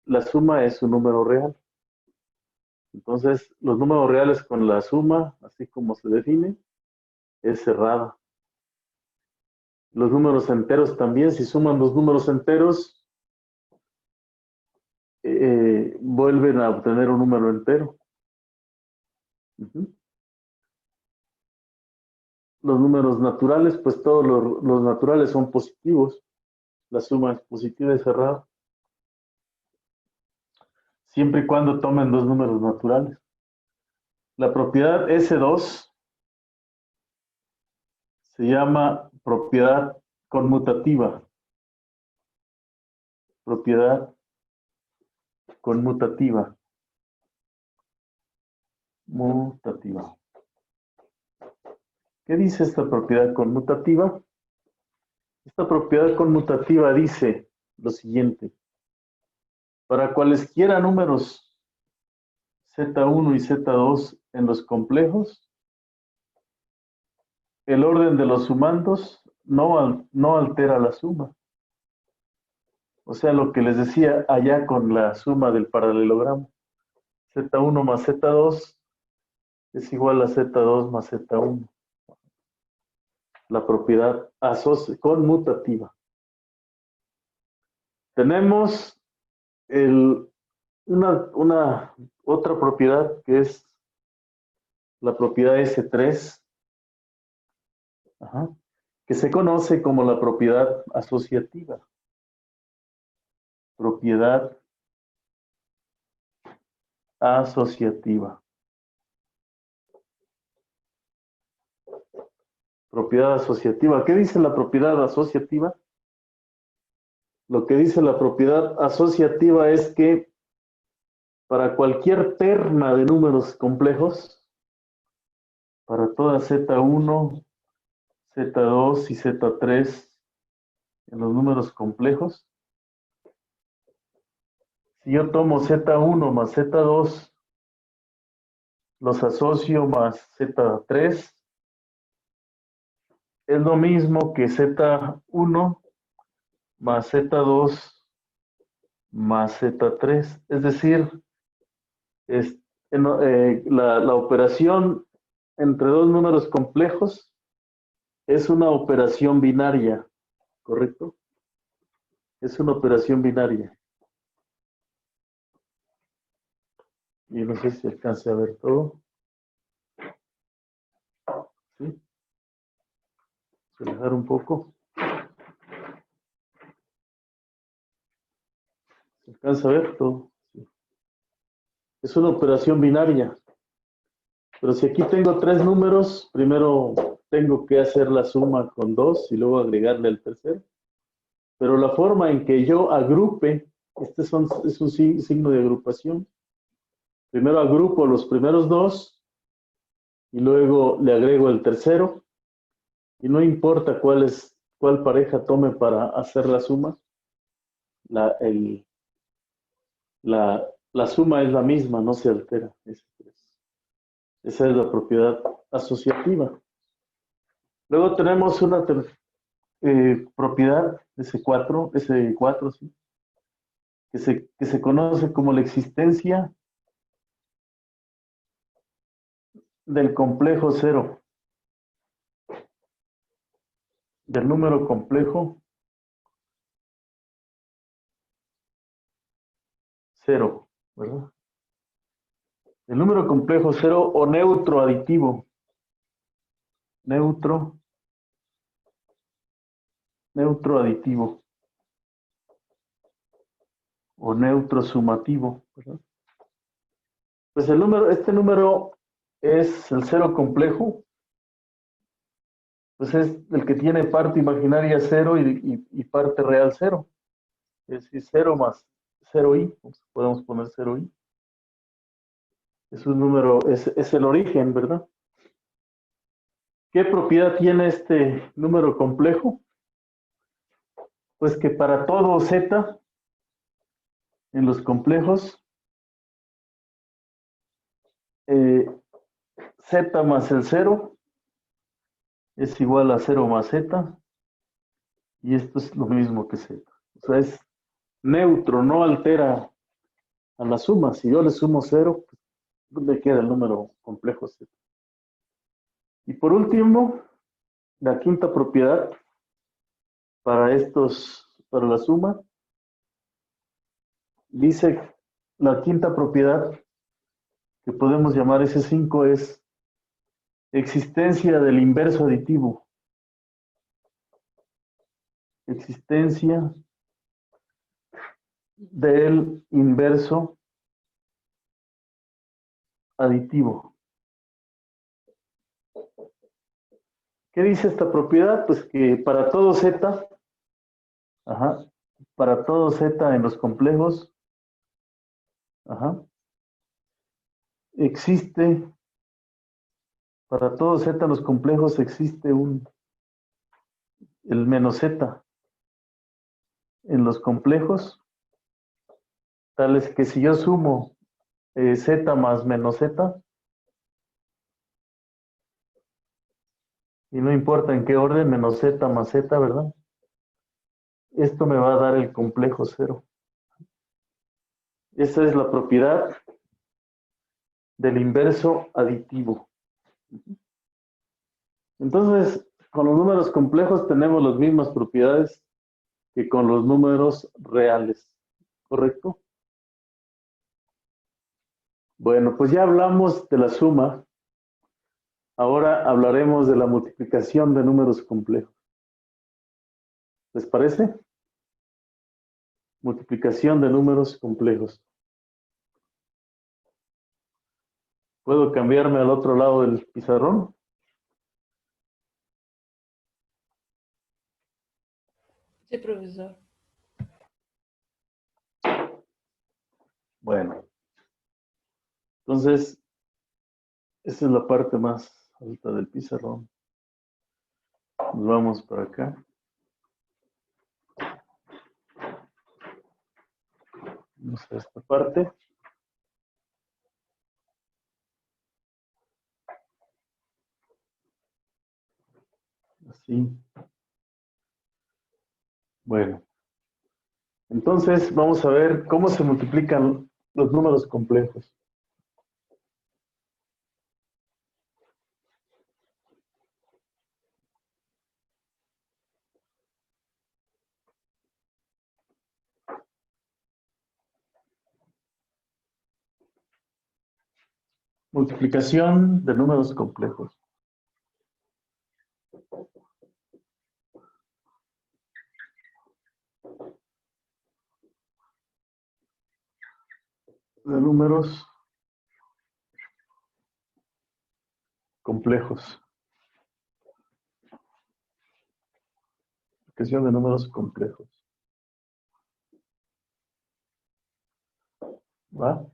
la suma es un número real. Entonces, los números reales con la suma, así como se define, es cerrada. Los números enteros también, si suman dos números enteros, vuelven a obtener un número entero. Los números naturales, pues todos los naturales son positivos. La suma es positiva y cerrada. Siempre y cuando tomen dos números naturales. La propiedad S2 se llama propiedad conmutativa. Propiedad conmutativa. Mutativa. ¿Qué dice esta propiedad conmutativa? Esta propiedad conmutativa dice lo siguiente. Para cualesquiera números Z1 y Z2 en los complejos, el orden de los sumandos no altera la suma. O sea, lo que les decía allá con la suma del paralelogramo. Z1 más Z2 es igual a Z2 más Z1. La propiedad conmutativa. Tenemos una otra propiedad que es la propiedad S3, que se conoce como la propiedad asociativa. Propiedad asociativa. Propiedad asociativa. ¿Qué dice la propiedad asociativa? Lo que dice la propiedad asociativa es que para cualquier terna de números complejos, para toda Z1, Z2 y Z3 en los números complejos, si yo tomo Z1 más Z2, los asocio más Z3, es lo mismo que Z1 más Z2 más Z3. Es decir, la operación entre dos números complejos es una operación binaria, ¿correcto? Es una operación binaria. Y no sé si alcance a ver todo. ¿Sí? Voy a dejar un poco. ¿Se alcanza a ver todo? Sí. Es una operación binaria. Pero si aquí tengo tres números, primero tengo que hacer la suma con 2 y luego agregarle el tercero. Pero la forma en que yo agrupe, es un signo de agrupación. Primero agrupo los primeros dos y luego le agrego el tercero. Y no importa cuál pareja tome para hacer la suma, la suma es la misma, no se altera. Esa es la propiedad asociativa. Luego tenemos una propiedad S4, ¿sí? que se conoce como la existencia del complejo cero, del número complejo cero, ¿verdad? El número complejo cero o neutro aditivo. Neutro aditivo o neutro sumativo, ¿verdad? Pues este número es el cero complejo, pues es el que tiene parte imaginaria cero y parte real cero. Es decir, 0 más 0i, podemos poner 0i. Es un número, es el origen, ¿verdad? ¿Qué propiedad tiene este número complejo? Pues que para todo z en los complejos, z más el 0 es igual a 0 más z, y esto es lo mismo que z. O sea, es neutro, no altera a la suma. Si yo le sumo 0, pues, ¿dónde queda el número complejo z? Y por último, la quinta propiedad para la suma, dice la quinta propiedad que podemos llamar S5 es existencia del inverso aditivo. Existencia del inverso aditivo. ¿Qué dice esta propiedad? Pues que para todo z, para todo z en los complejos, existe, para todo z en los complejos existe el menos z en los complejos, tales que si yo sumo z más menos z, y no importa en qué orden, menos z más z, ¿verdad? Esto me va a dar el complejo cero. Esa es la propiedad del inverso aditivo. Entonces, con los números complejos tenemos las mismas propiedades que con los números reales, ¿correcto? Bueno, pues ya hablamos de la suma. Ahora hablaremos de la multiplicación de números complejos. ¿Les parece? Multiplicación de números complejos. ¿Puedo cambiarme al otro lado del pizarrón? Sí, profesor. Bueno, entonces, esta es la parte más alta del pizarrón. Nos vamos para acá. Vamos a esta parte. Así. Bueno, entonces vamos a ver cómo se multiplican los números complejos. Multiplicación de números complejos. De números complejos. Multiplicación de números complejos. ¿Va?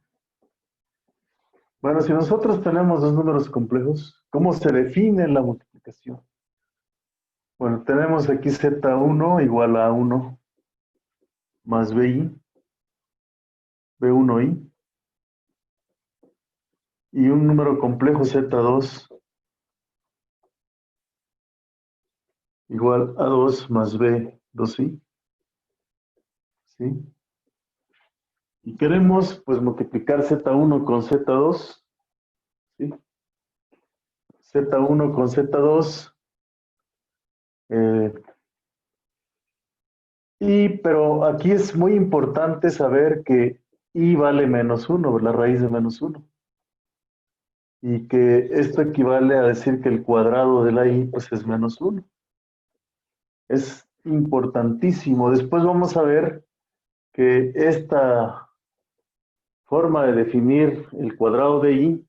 Bueno, si nosotros tenemos dos números complejos, ¿cómo se define la multiplicación? Bueno, tenemos aquí Z1 igual a 1 más BI, B1I, y un número complejo Z2 igual a 2 más B2I, ¿sí? Y queremos, pues, multiplicar Z1 con Z2, ¿sí? Z1 con Z2, pero aquí es muy importante saber que I vale menos 1, la raíz de menos 1. Y que esto equivale a decir que el cuadrado de la I pues es menos 1. Es importantísimo. Después vamos a ver que esta forma de definir el cuadrado de I,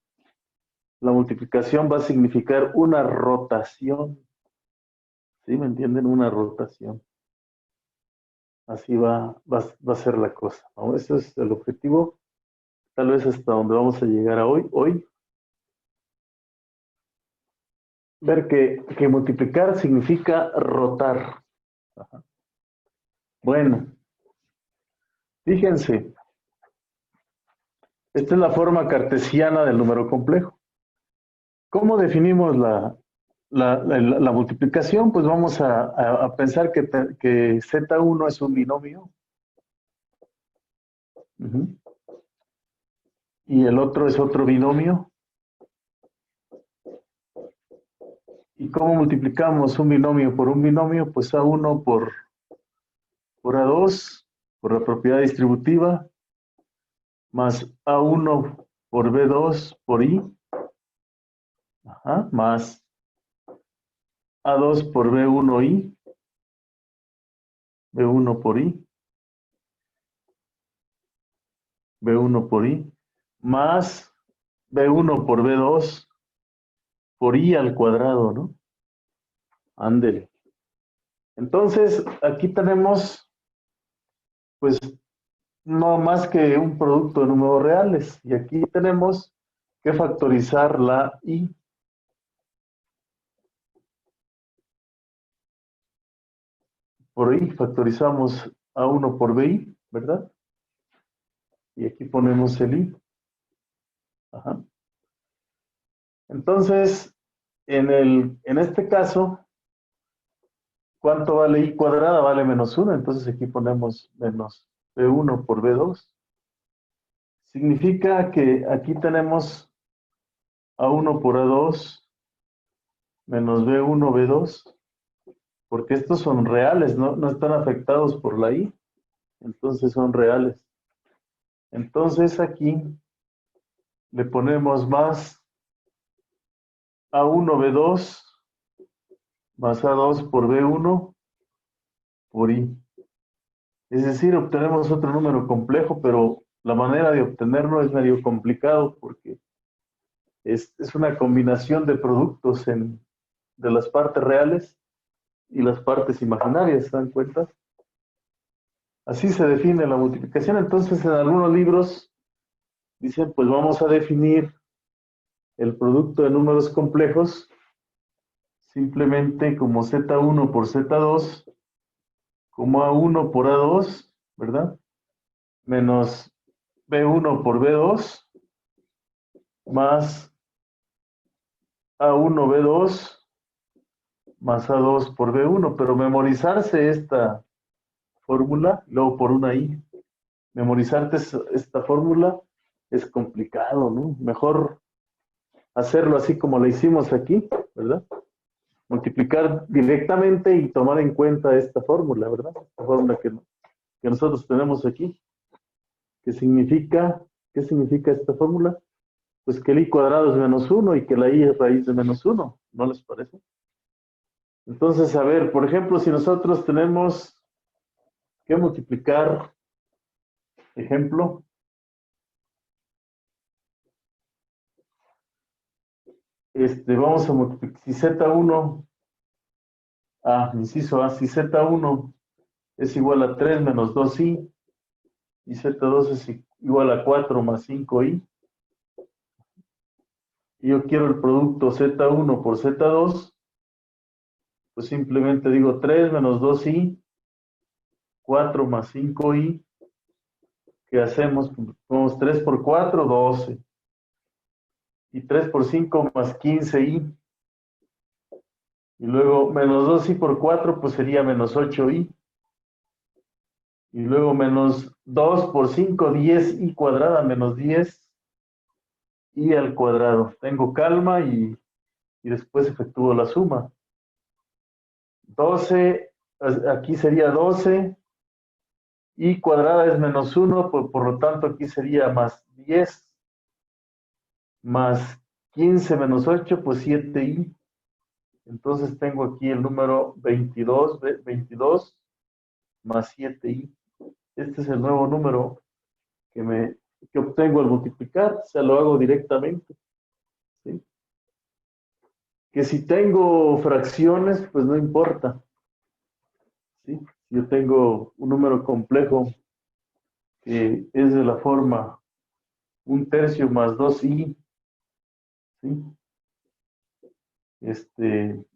la multiplicación va a significar una rotación. ¿Sí? ¿Me entienden? Una rotación. Así va a ser la cosa, ¿no? Ese es el objetivo, tal vez hasta donde vamos a llegar a hoy. Ver que multiplicar significa rotar. Ajá. Bueno, fíjense, esta es la forma cartesiana del número complejo. ¿Cómo definimos la multiplicación? Pues vamos a pensar que Z1 es un binomio. Y el otro es otro binomio. ¿Y cómo multiplicamos un binomio por un binomio? Pues A1 por A2, por la propiedad distributiva, más A1 por B2 por I, más A2 por B1I, B1 por I, B1 por I, más B1 por B2 por I al cuadrado, ¿no? Ándele. Entonces, aquí tenemos, pues, no más que un producto de números reales. Y aquí tenemos que factorizar la I. Por I factorizamos A1 por BI, ¿verdad? Y aquí ponemos el I. Ajá. Entonces, en este caso, ¿cuánto vale I cuadrada? Vale menos 1. Entonces aquí ponemos menos B1 por B2. Significa que aquí tenemos A1 por A2 menos B1, B2, porque estos son reales, no están afectados por la I, entonces son reales. Entonces aquí le ponemos más A1, B2 más A2 por B1 por I. Es decir, obtenemos otro número complejo, pero la manera de obtenerlo es medio complicado porque es una combinación de productos de las partes reales y las partes imaginarias, ¿se dan cuenta? Así se define la multiplicación. Entonces, en algunos libros dicen, pues vamos a definir el producto de números complejos simplemente como Z1 por Z2, como A1 por A2, ¿verdad? Menos B1 por B2, más A1 B2, más A2 por B1. Pero memorizarse esta fórmula, luego por una I, memorizarte esta fórmula es complicado, ¿no? Mejor hacerlo así como lo hicimos aquí, ¿verdad? Multiplicar directamente y tomar en cuenta esta fórmula, ¿verdad? Esta fórmula que nosotros tenemos aquí. ¿Qué significa esta fórmula? Pues que el I cuadrado es menos 1 y que la I es raíz de menos 1, ¿no les parece? Entonces, a ver, por ejemplo, si nosotros tenemos que multiplicar, ejemplo, vamos a multiplicar, si Z1, inciso A, si Z1 es igual a 3 menos 2i, y Z2 es igual a 4 más 5i, y yo quiero el producto Z1 por Z2, pues simplemente digo 3 menos 2i, 4 más 5i, ¿qué hacemos? Ponemos 3 por 4, 12, y 3 por 5 más 15i, y luego menos 2i por 4, pues sería menos 8i, y luego menos 2 por 5, 10i cuadrada, menos 10i al cuadrado. Tengo calma y después efectúo la suma. 12, aquí sería 12, y cuadrada es menos 1, por lo tanto aquí sería más 10, más 15 menos 8, pues 7i. Entonces tengo aquí el número 22, 22 más 7i. Este es el nuevo número que obtengo al multiplicar, o sea, lo hago directamente, ¿sí? Que si tengo fracciones, pues no importa, ¿sí? Si yo tengo un número complejo que es de la forma 1/3 más 2i, ¿sí?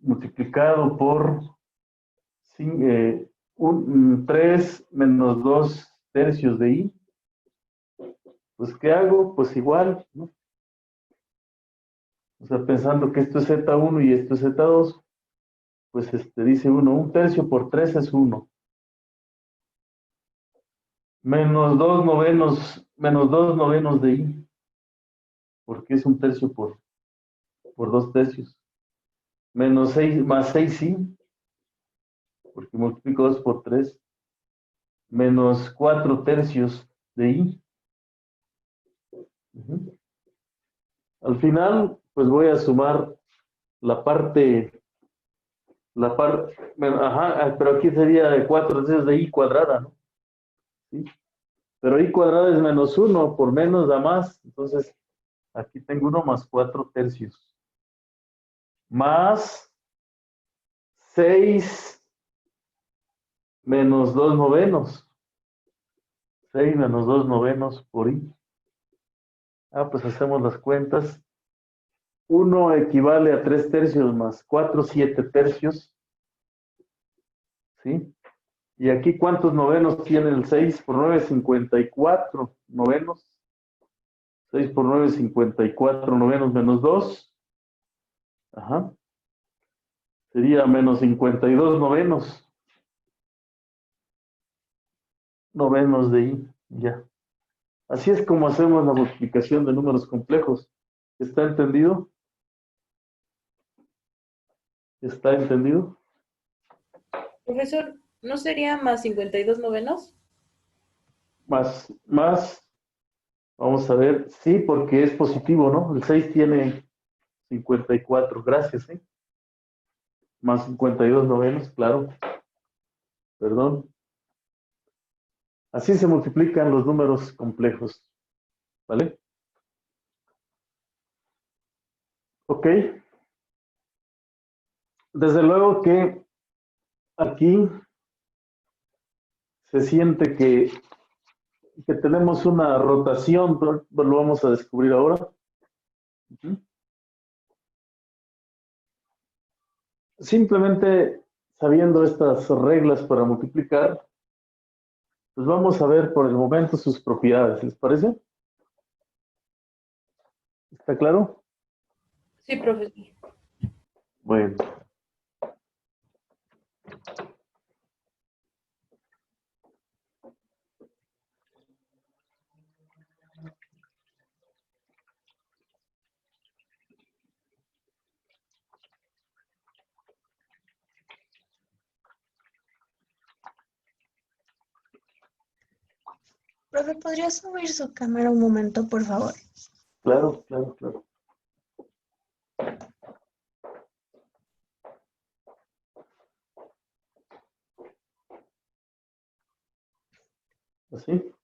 Multiplicado por 3 menos 2/3 de i, pues ¿qué hago? Pues igual, ¿no? O sea, pensando que esto es Z1 y esto es Z2, pues dice uno, 1/3 por 3 es 1. Menos 2 novenos de i, porque es 1/3 por 2/3. Menos 6 más 6i, porque multiplico 2 por 3. Menos 4/3 de i. Al final, pues voy a sumar la parte, pero aquí sería de 4/3 de i cuadrada, ¿no? ¿Sí? Pero i cuadrada es menos 1, por menos da más, entonces aquí tengo 1 más 4/3. Más 6 menos 2 novenos. 6 menos 2 novenos por i. Pues hacemos las cuentas. 1 equivale a 3/3 más 4, 7/3. ¿Sí? Y aquí, ¿cuántos novenos tiene el 6 por 9? 54 novenos. 6 por 9, 54 novenos menos 2. Ajá. Sería menos 52 novenos. Novenos de i. Ya. Así es como hacemos la multiplicación de números complejos. ¿Está entendido? ¿Está entendido? Profesor, ¿no sería más 52 novenos? Más, vamos a ver. Sí, porque es positivo, ¿no? El 6 tiene 54. Gracias, ¿eh? Más 52 novenos, claro. Perdón. Así se multiplican los números complejos. ¿Vale? Ok. Desde luego que aquí se siente que tenemos una rotación, pero lo vamos a descubrir ahora. Simplemente sabiendo estas reglas para multiplicar, pues vamos a ver por el momento sus propiedades, ¿les parece? ¿Está claro? Sí, profesor. Bueno. Profe, ¿podría subir su cámara un momento, por favor? Claro, claro, claro. ¿Así?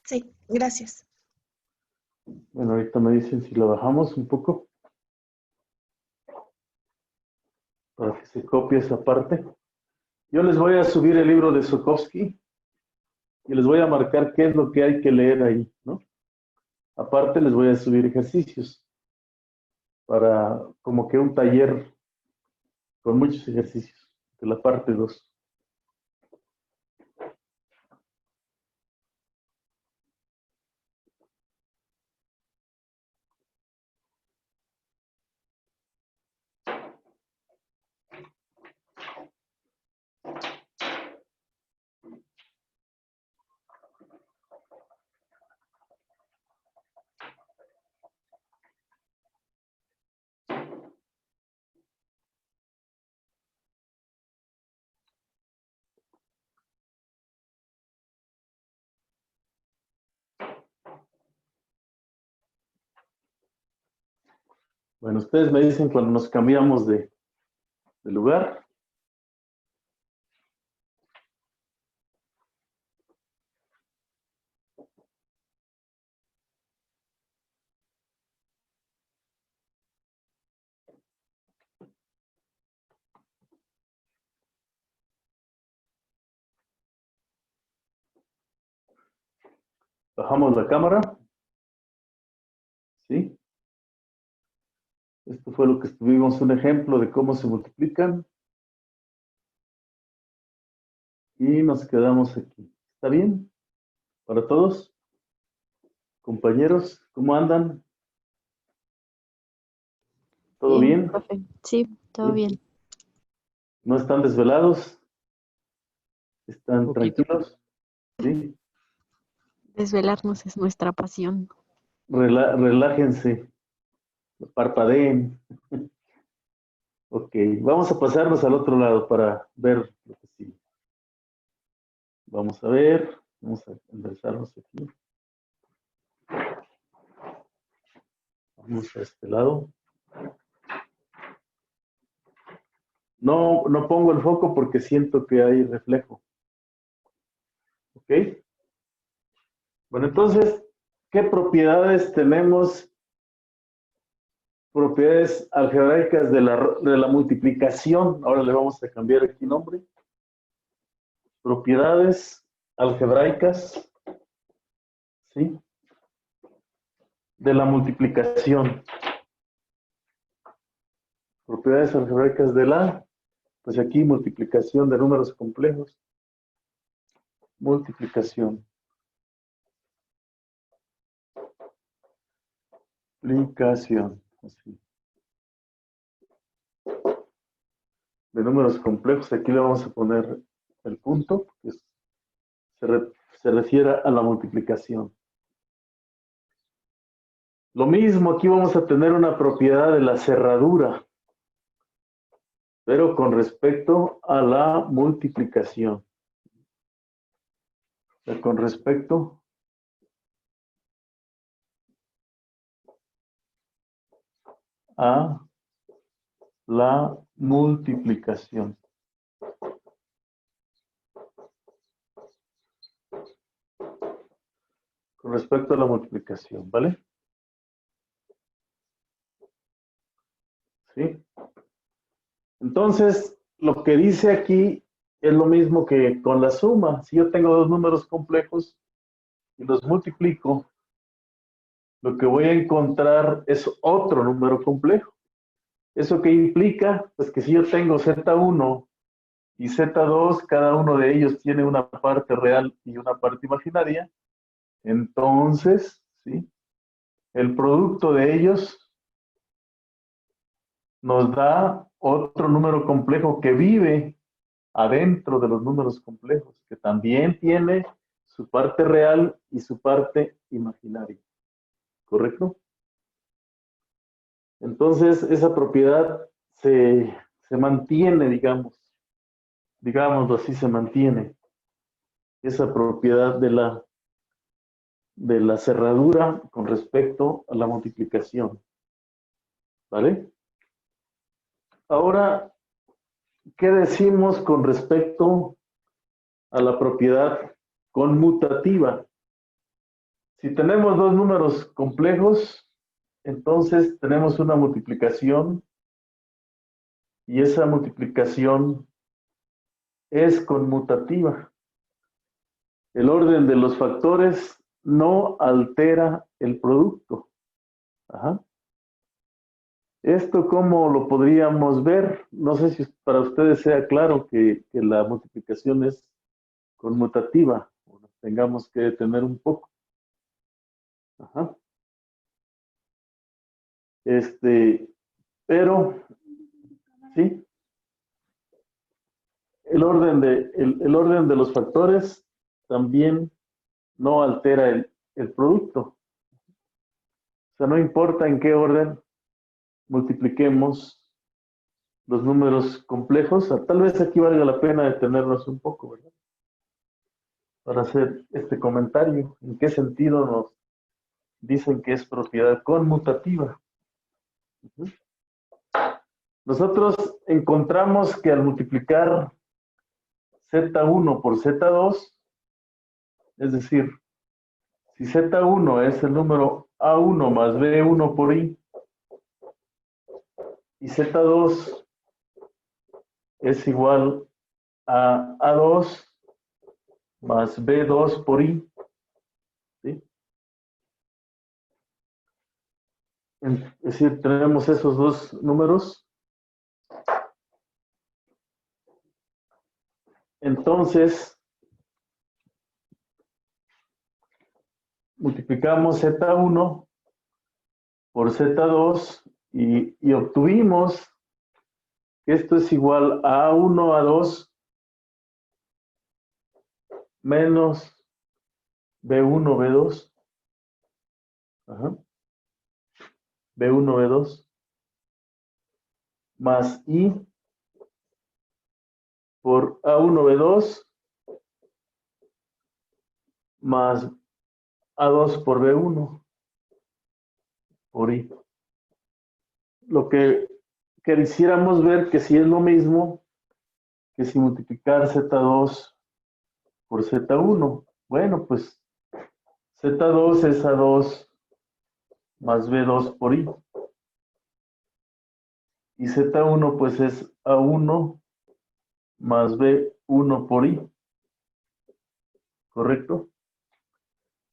Sí, gracias. Bueno, ahorita me dicen si lo bajamos un poco para que se copie esa parte. Yo les voy a subir el libro de Zukovsky y les voy a marcar qué es lo que hay que leer ahí, ¿no? Aparte les voy a subir ejercicios para como que un taller con muchos ejercicios de la parte 2. Bueno, ustedes me dicen cuando nos cambiamos de lugar. Bajamos la cámara. ¿Sí? Esto fue lo que estuvimos, un ejemplo de cómo se multiplican. Y nos quedamos aquí. ¿Está bien? ¿Para todos? Compañeros, ¿cómo andan? ¿Todo bien? Profe. Sí, todo Sí. bien. ¿No están desvelados? ¿Están Poquito. tranquilos? ¿Sí? Desvelarnos es nuestra pasión. Relájense, parpadeen. Ok, vamos a pasarnos al otro lado para ver lo que sigue. Vamos a ver, vamos a enderezarnos aquí. Vamos a este lado. No pongo el foco porque siento que hay reflejo. ¿Ok? Bueno, entonces, ¿qué propiedades tenemos? Propiedades algebraicas de la multiplicación. Ahora le vamos a cambiar aquí nombre. Propiedades algebraicas, ¿sí? De la multiplicación. Propiedades algebraicas de la, pues aquí multiplicación de números complejos. Multiplicación. Multiplicación. Así. De números complejos, aquí le vamos a poner el punto, que se refiere a la multiplicación. Lo mismo, aquí vamos a tener una propiedad de la cerradura, pero con respecto a la multiplicación. O sea, con respecto a la multiplicación. Con respecto a la multiplicación, ¿vale? ¿Sí? Entonces, lo que dice aquí es lo mismo que con la suma. Si yo tengo dos números complejos y los multiplico, lo que voy a encontrar es otro número complejo. ¿Eso qué implica? Pues que si yo tengo Z1 y Z2, cada uno de ellos tiene una parte real y una parte imaginaria, entonces, ¿sí? El producto de ellos nos da otro número complejo que vive adentro de los números complejos, que también tiene su parte real y su parte imaginaria. ¿Correcto? Entonces, esa propiedad se mantiene, digámoslo así, se mantiene. Esa propiedad de la cerradura con respecto a la multiplicación. ¿Vale? Ahora, ¿qué decimos con respecto a la propiedad conmutativa? Si tenemos dos números complejos, entonces tenemos una multiplicación y esa multiplicación es conmutativa. El orden de los factores no altera el producto. Ajá. ¿Esto cómo lo podríamos ver? No sé si para ustedes sea claro que la multiplicación es conmutativa. Tengamos que detener un poco. Ajá. Pero, ¿sí? El orden de los factores también no altera el producto. O sea, no importa en qué orden multipliquemos los números complejos. Tal vez aquí valga la pena detenernos un poco, ¿verdad? Para hacer este comentario. ¿En qué sentido nos dicen que es propiedad conmutativa? Nosotros encontramos que al multiplicar Z1 por Z2, es decir, si Z1 es el número A1 más B1 por I, y Z2 es igual a A2 más B2 por I, ¿sí? Es decir, tenemos esos dos números. Entonces, multiplicamos Z1 por Z2 y obtuvimos que esto es igual a A1, A2 menos B1, B2. Ajá. B1, B2 más I por A1, B2 más A2 por B1 por I. Lo que quisiéramos ver que si es lo mismo que si multiplicar Z2 por Z1. Bueno, pues Z2 es A2 más B2 por I. Y Z1 pues es A1 más B1 por I. ¿Correcto?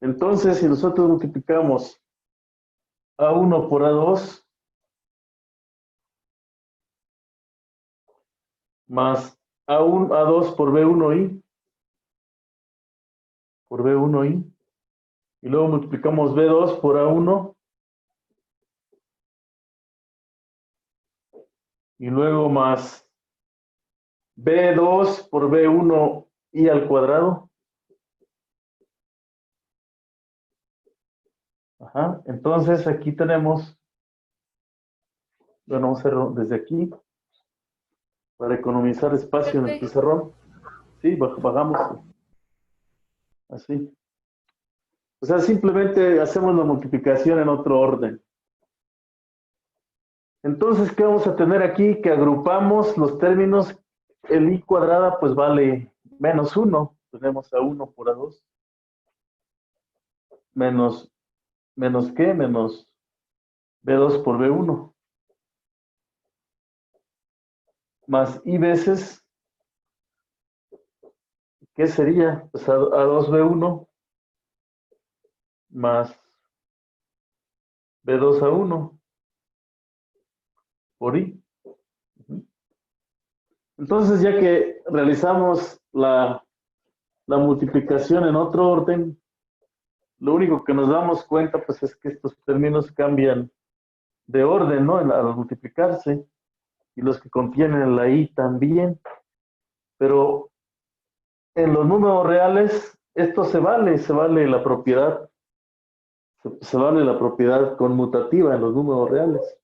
Entonces, si nosotros multiplicamos A1 por A2 más A2 por B1I, y luego multiplicamos B2 por A1, y luego más B2 por B1I al cuadrado. Ajá. Entonces aquí tenemos, bueno, vamos a hacerlo desde aquí para economizar espacio en el pizarrón. Sí, bajamos. Así. O sea, simplemente hacemos la multiplicación en otro orden. Entonces, ¿qué vamos a tener aquí? Que agrupamos los términos. El I cuadrada pues vale menos 1. Tenemos A1 por A2. ¿Menos qué? Menos B2 por B1. Más I veces ¿qué sería? Pues A2B1 más B2A1 por I. Entonces, ya que realizamos la multiplicación en otro orden, lo único que nos damos cuenta pues es que estos términos cambian de orden, ¿no? Al multiplicarse, y los que contienen la I también. Pero en los números reales, esto se vale la propiedad, se vale la propiedad conmutativa en los números reales.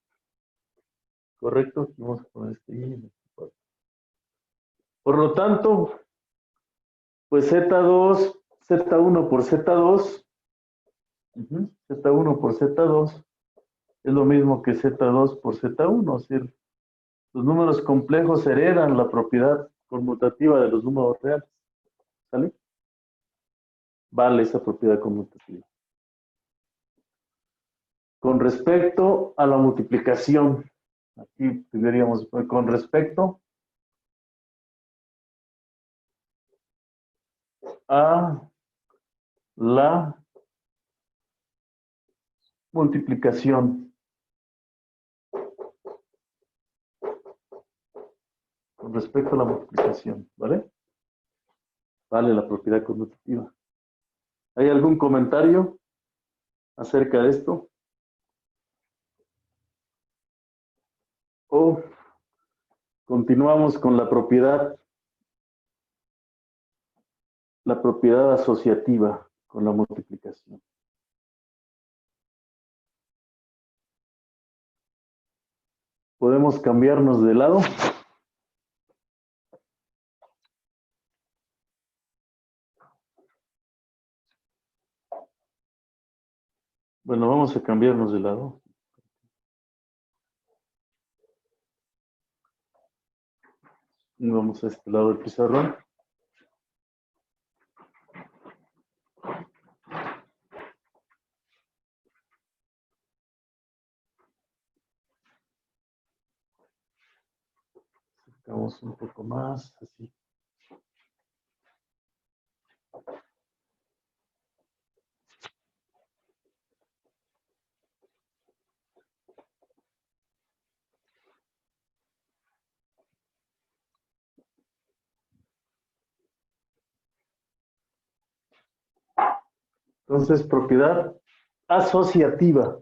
¿Correcto? Aquí vamos a poner este I. Por lo tanto, pues Z1 por Z2, Z1 por Z2, es lo mismo que Z2 por Z1, es decir, los números complejos heredan la propiedad conmutativa de los números reales. ¿Sale? Vale esa propiedad conmutativa. Con respecto a la multiplicación, aquí deberíamos poner con respecto a la multiplicación. Con respecto a la multiplicación, ¿vale? Vale la propiedad conmutativa. ¿Hay algún comentario acerca de esto? O continuamos con la propiedad asociativa con la multiplicación. ¿Podemos cambiarnos de lado? Bueno, vamos a cambiarnos de lado. Vamos a este lado del pizarrón. Acercamos un poco más, así. Entonces, propiedad asociativa.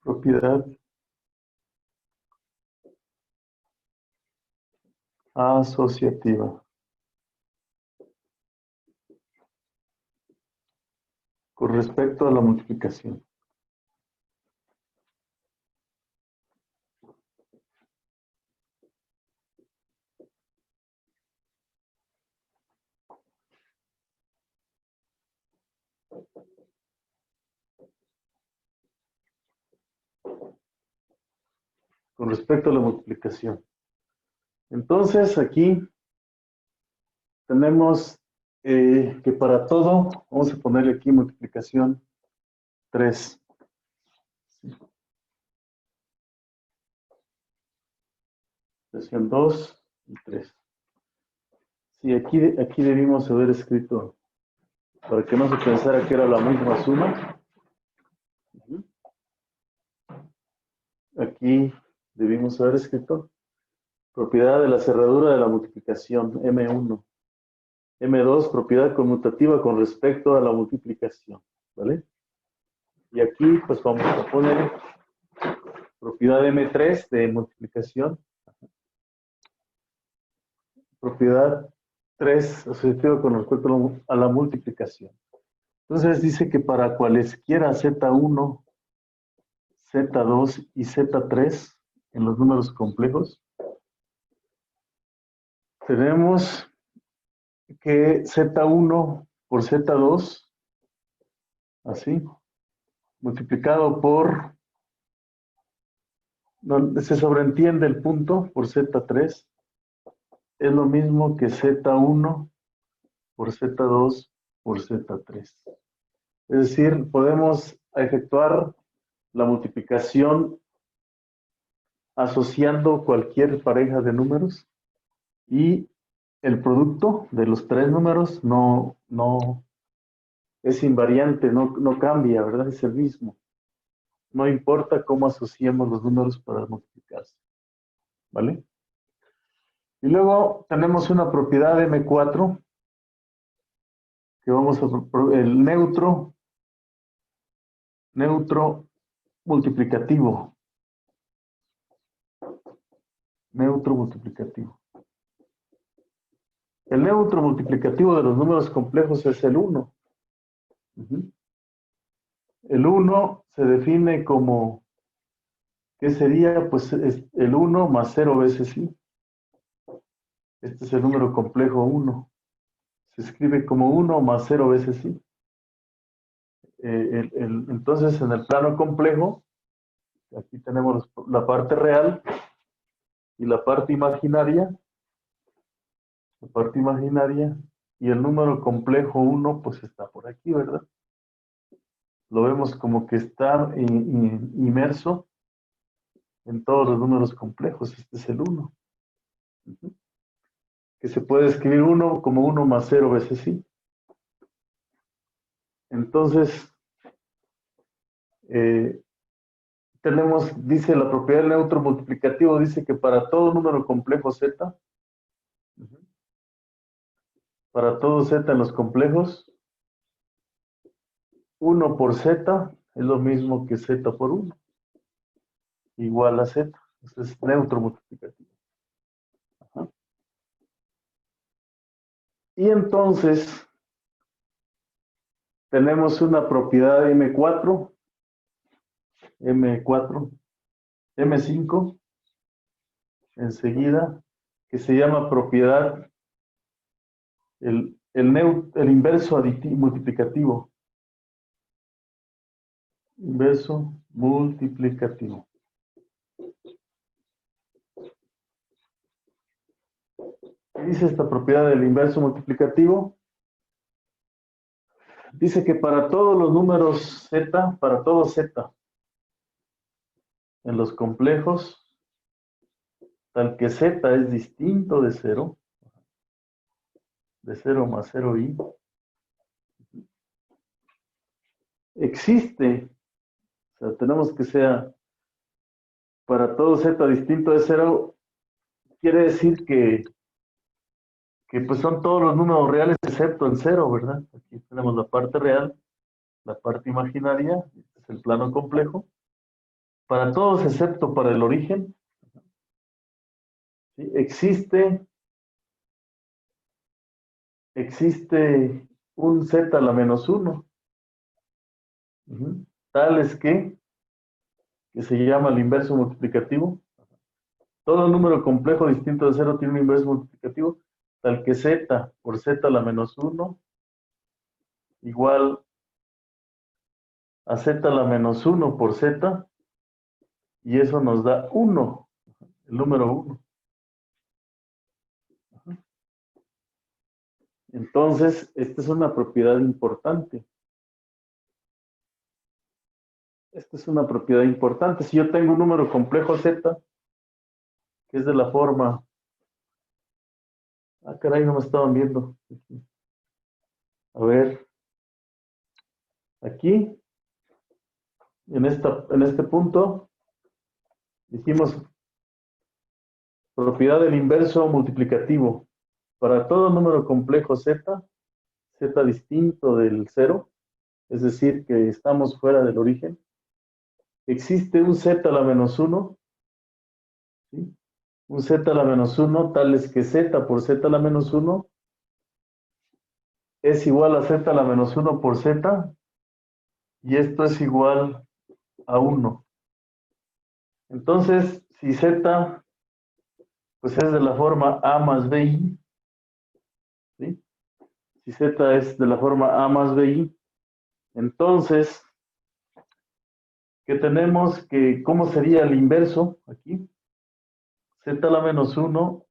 Propiedad asociativa. Con respecto a la multiplicación. Con respecto a la multiplicación. Entonces, aquí tenemos que para todo, vamos a ponerle aquí multiplicación 3. Multiplicación 2 y 3. Sí, aquí debimos haber escrito, para que no se pensara que era la misma suma. Aquí debimos haber escrito propiedad de la cerradura de la multiplicación, M1. M2, propiedad conmutativa con respecto a la multiplicación, ¿vale? Y aquí, pues vamos a poner propiedad M3 de multiplicación. Propiedad 3 asociativa con respecto a la multiplicación. Entonces dice que para cualesquiera Z1, Z2 y Z3 en los números complejos, tenemos que Z1 por Z2, así, multiplicado por, se sobreentiende el punto por Z3, es lo mismo que Z1 por Z2 por Z3. Es decir, podemos efectuar la multiplicación asociando cualquier pareja de números y el producto de los tres números no es invariante, no cambia, ¿verdad? Es el mismo. No importa cómo asociemos los números para multiplicarse, ¿vale? Y luego tenemos una propiedad M4 que vamos a el neutro multiplicativo. Neutro multiplicativo. El neutro multiplicativo de los números complejos es el 1. El 1 se define como, ¿qué sería? Pues es el 1 más 0 veces i. Este es el número complejo 1. Se escribe como 1 más 0 veces i. Entonces, en el plano complejo, aquí tenemos la parte real y la parte imaginaria. La parte imaginaria y el número complejo 1, pues está por aquí, ¿verdad? Lo vemos como que está inmerso en todos los números complejos. Este es el 1. Que se puede escribir 1 como 1 más 0 veces i. Entonces, dice la propiedad del neutro multiplicativo, dice que para todo número complejo z, para todo z en los complejos, 1 por z es lo mismo que z por 1, igual a z. Eso es neutro multiplicativo. Ajá. Y entonces, tenemos una propiedad M4, M5, enseguida, que se llama propiedad el inverso multiplicativo. Inverso multiplicativo. ¿Qué dice esta propiedad del inverso multiplicativo? Dice que para todos los números z, para todo z, en los complejos, tal que z es distinto de 0 más 0i, existe, o sea, tenemos que sea para todo z distinto de 0, quiere decir que pues son todos los números reales excepto el 0, ¿verdad? Aquí tenemos la parte real, la parte imaginaria, este es el plano complejo, para todos excepto para el origen, ¿sí? Existe un z a la menos 1, tal es que se llama el inverso multiplicativo. Todo número complejo distinto de 0 tiene un inverso multiplicativo, tal que z por z a la menos 1 igual a z a la menos 1 por z, y eso nos da 1, el número 1. Entonces, esta es una propiedad importante. Esta es una propiedad importante. Si yo tengo un número complejo z, que es de la forma... Ah, caray, no me estaban viendo. A ver. Aquí, en este punto, dijimos propiedad del inverso multiplicativo. Para todo número complejo z distinto del 0, es decir, que estamos fuera del origen, existe un z a la menos 1, ¿sí? Un z a la menos 1, tal es que z por z a la menos 1 es igual a z a la menos 1 por z, y esto es igual a 1. Entonces, si z pues es de la forma a más bi, ¿sí? Si z es de la forma a más bi, entonces, ¿qué tenemos? ¿Cómo sería el inverso aquí? Z a la menos 1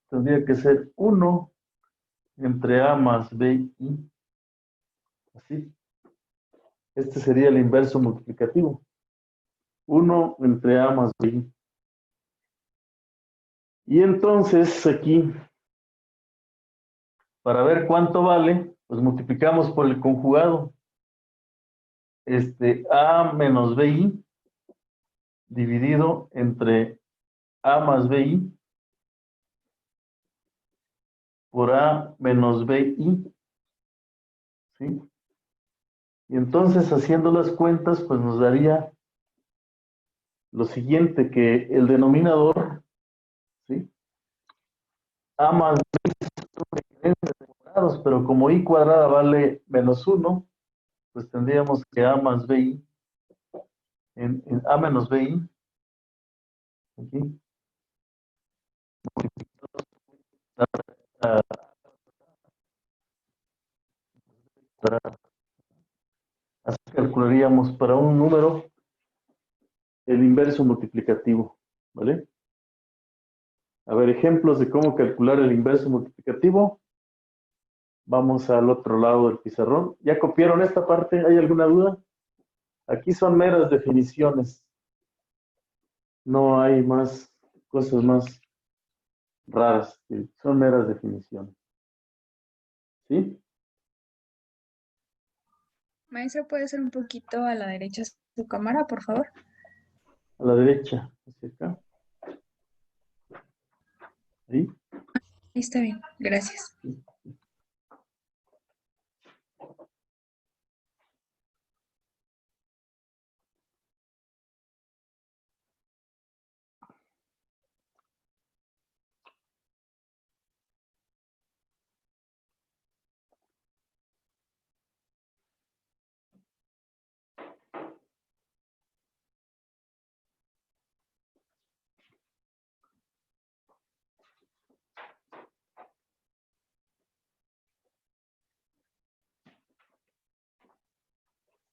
tendría que ser 1 entre a más bi. Así. Este sería el inverso multiplicativo. 1 entre a más bi. Y entonces aquí, para ver cuánto vale, pues multiplicamos por el conjugado. A menos BI dividido entre A más BI por A menos BI. ¿Sí? Y entonces, haciendo las cuentas, pues nos daría lo siguiente, que el denominador, ¿sí? A más B cuadrados, pero como I cuadrada vale menos 1, pues tendríamos que A más BI, en A menos BI, aquí, así calcularíamos para un número el inverso multiplicativo, ¿vale? A ver, ejemplos de cómo calcular el inverso multiplicativo. Vamos al otro lado del pizarrón. ¿Ya copiaron esta parte? ¿Hay alguna duda? Aquí son meras definiciones. No hay más cosas más raras. Son meras definiciones. ¿Sí? Maestra, ¿puede ser un poquito a la derecha su cámara, por favor? A la derecha, hacia acá. Ahí. Ahí está bien, gracias.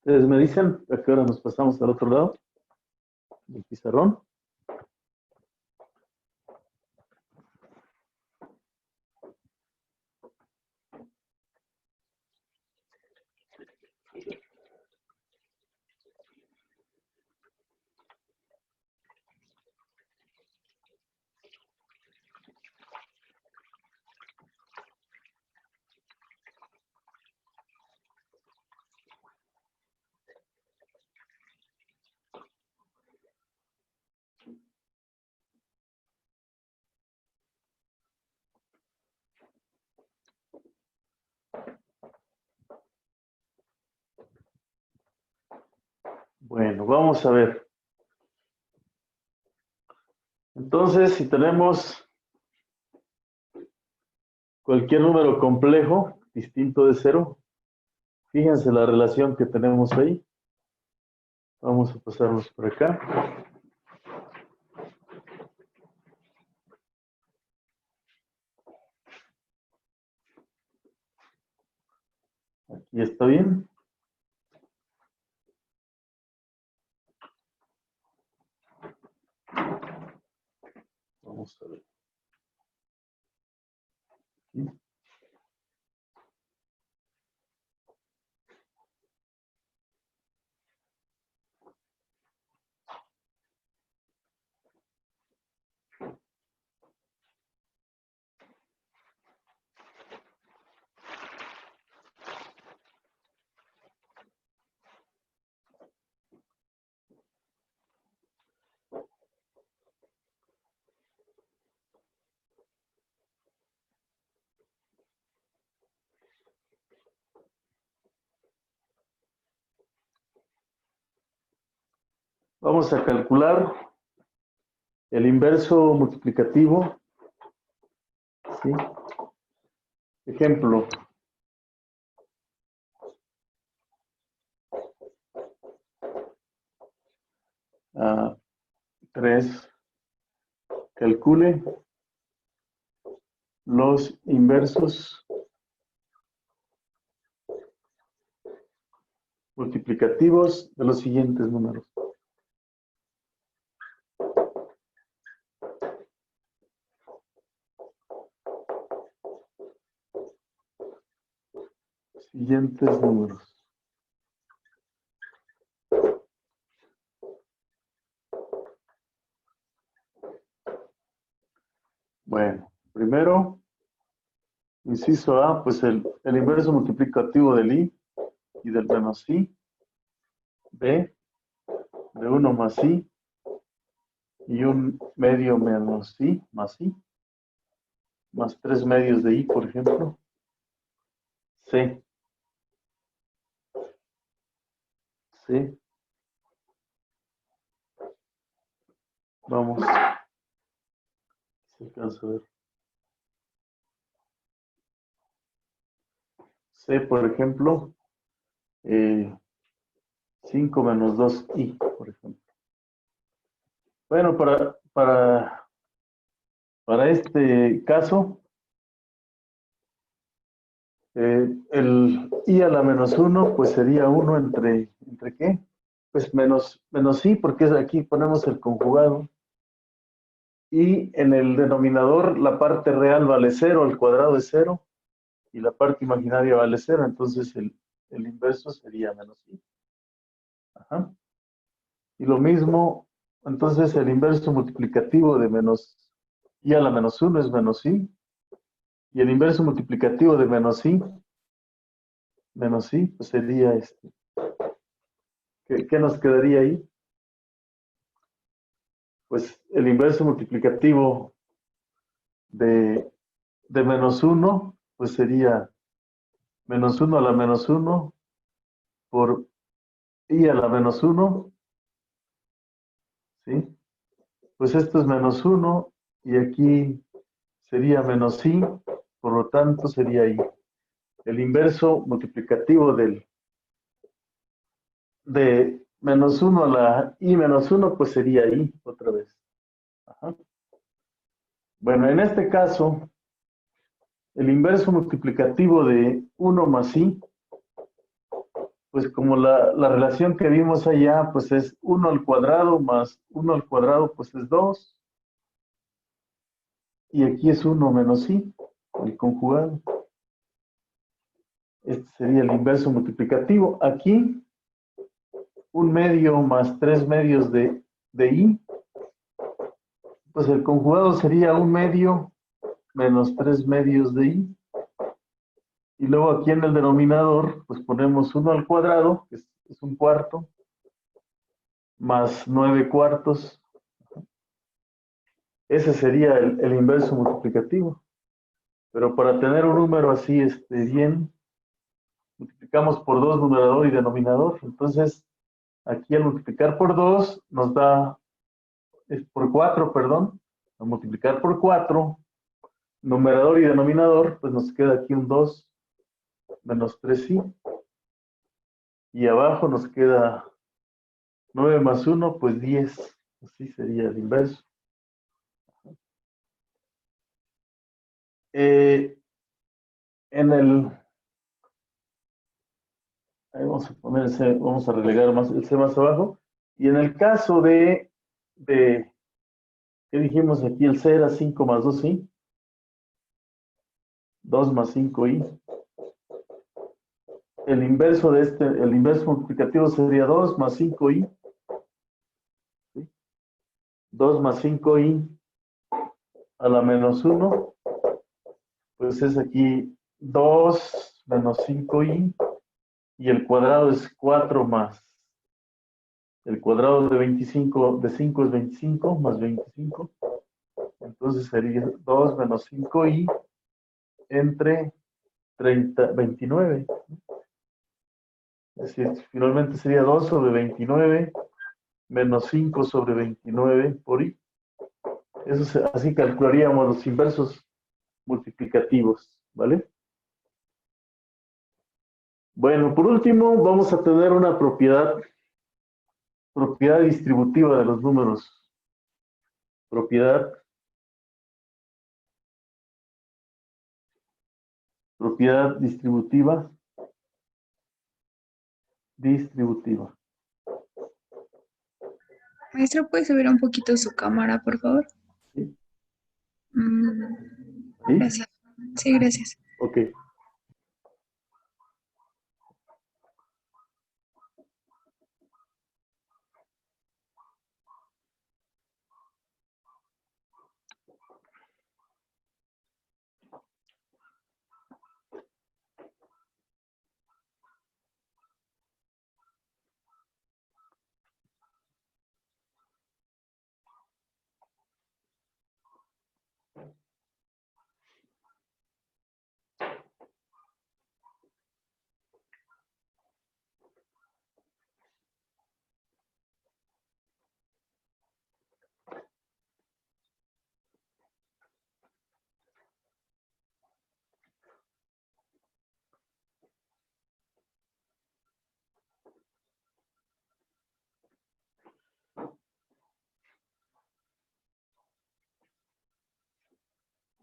Ustedes me dicen a qué hora nos pasamos al otro lado del pizarrón. Bueno, vamos a ver. Entonces, si tenemos cualquier número complejo, distinto de 0, fíjense la relación que tenemos ahí. Vamos a pasarlos por acá. Aquí está bien. Vamos a ver. Aquí. Vamos a calcular el inverso multiplicativo. ¿Sí? Ejemplo. Uh, 3. Calcule los inversos multiplicativos de los siguientes números. Siguientes números. Primero, inciso A, pues el inverso multiplicativo del I y del menos I. B, de 1 más I y un medio menos I más I, más 3 medios de I, por ejemplo. C, C. Vamos, se alcanza a ver. C, por ejemplo, 5 menos 2i, por ejemplo. Bueno, para este caso, el i a la menos 1, pues sería 1 ¿entre qué? Pues menos i, porque aquí ponemos el conjugado. Y en el denominador, la parte real vale 0, el cuadrado es 0, y la parte imaginaria vale 0, entonces el inverso sería menos i. Ajá. Y lo mismo, entonces el inverso multiplicativo de menos i a la menos 1 es menos i, y el inverso multiplicativo de menos i, pues sería este. ¿Qué nos quedaría ahí? Pues el inverso multiplicativo de menos 1, pues sería menos 1 a la menos 1 por i a la menos 1, ¿sí? Pues esto es menos 1 y aquí sería menos i, por lo tanto sería i. El inverso multiplicativo de menos 1 a la i menos 1, pues sería i otra vez. Ajá. Bueno, en este caso, el inverso multiplicativo de 1 más i, pues como la relación que vimos allá, pues es 1 al cuadrado más 1 al cuadrado, pues es 2. Y aquí es 1 menos i, el conjugado. Este sería el inverso multiplicativo. Aquí, un medio más 3 medios de i, pues el conjugado sería un medio menos 3 medios de i. Y luego aquí en el denominador, pues ponemos 1 al cuadrado, que es un cuarto, más 9 cuartos. Ese sería el inverso multiplicativo. Pero para tener un número así bien, multiplicamos por 2 numerador y denominador. Entonces, aquí al multiplicar por 2 nos da, por 4, perdón. Al multiplicar por 4, numerador y denominador, pues nos queda aquí un 2 menos 3i. Y abajo nos queda 9 más 1, pues 10. Así sería el inverso. En el... Ahí vamos a poner vamos a relegar más el C más abajo. Y en el caso ¿qué dijimos aquí? El C era 5 más 2i. 2 más 5i. El inverso el inverso multiplicativo sería 2 más 5i. ¿Sí? 2 más 5i a la menos 1. Pues es aquí 2 menos 5i. Y el cuadrado es 4 más. El cuadrado de 25, de 5 es 25, más 25. Entonces sería 2 menos 5i entre 29. Es decir, finalmente sería 2 sobre 29 menos 5 sobre 29 por i. Así calcularíamos los inversos multiplicativos, ¿vale? Bueno, por último, vamos a tener una propiedad distributiva de los números. Propiedad distributiva. Maestro, ¿puede subir un poquito su cámara, por favor? ¿Sí? ¿Sí? Gracias. Sí, gracias. Ok.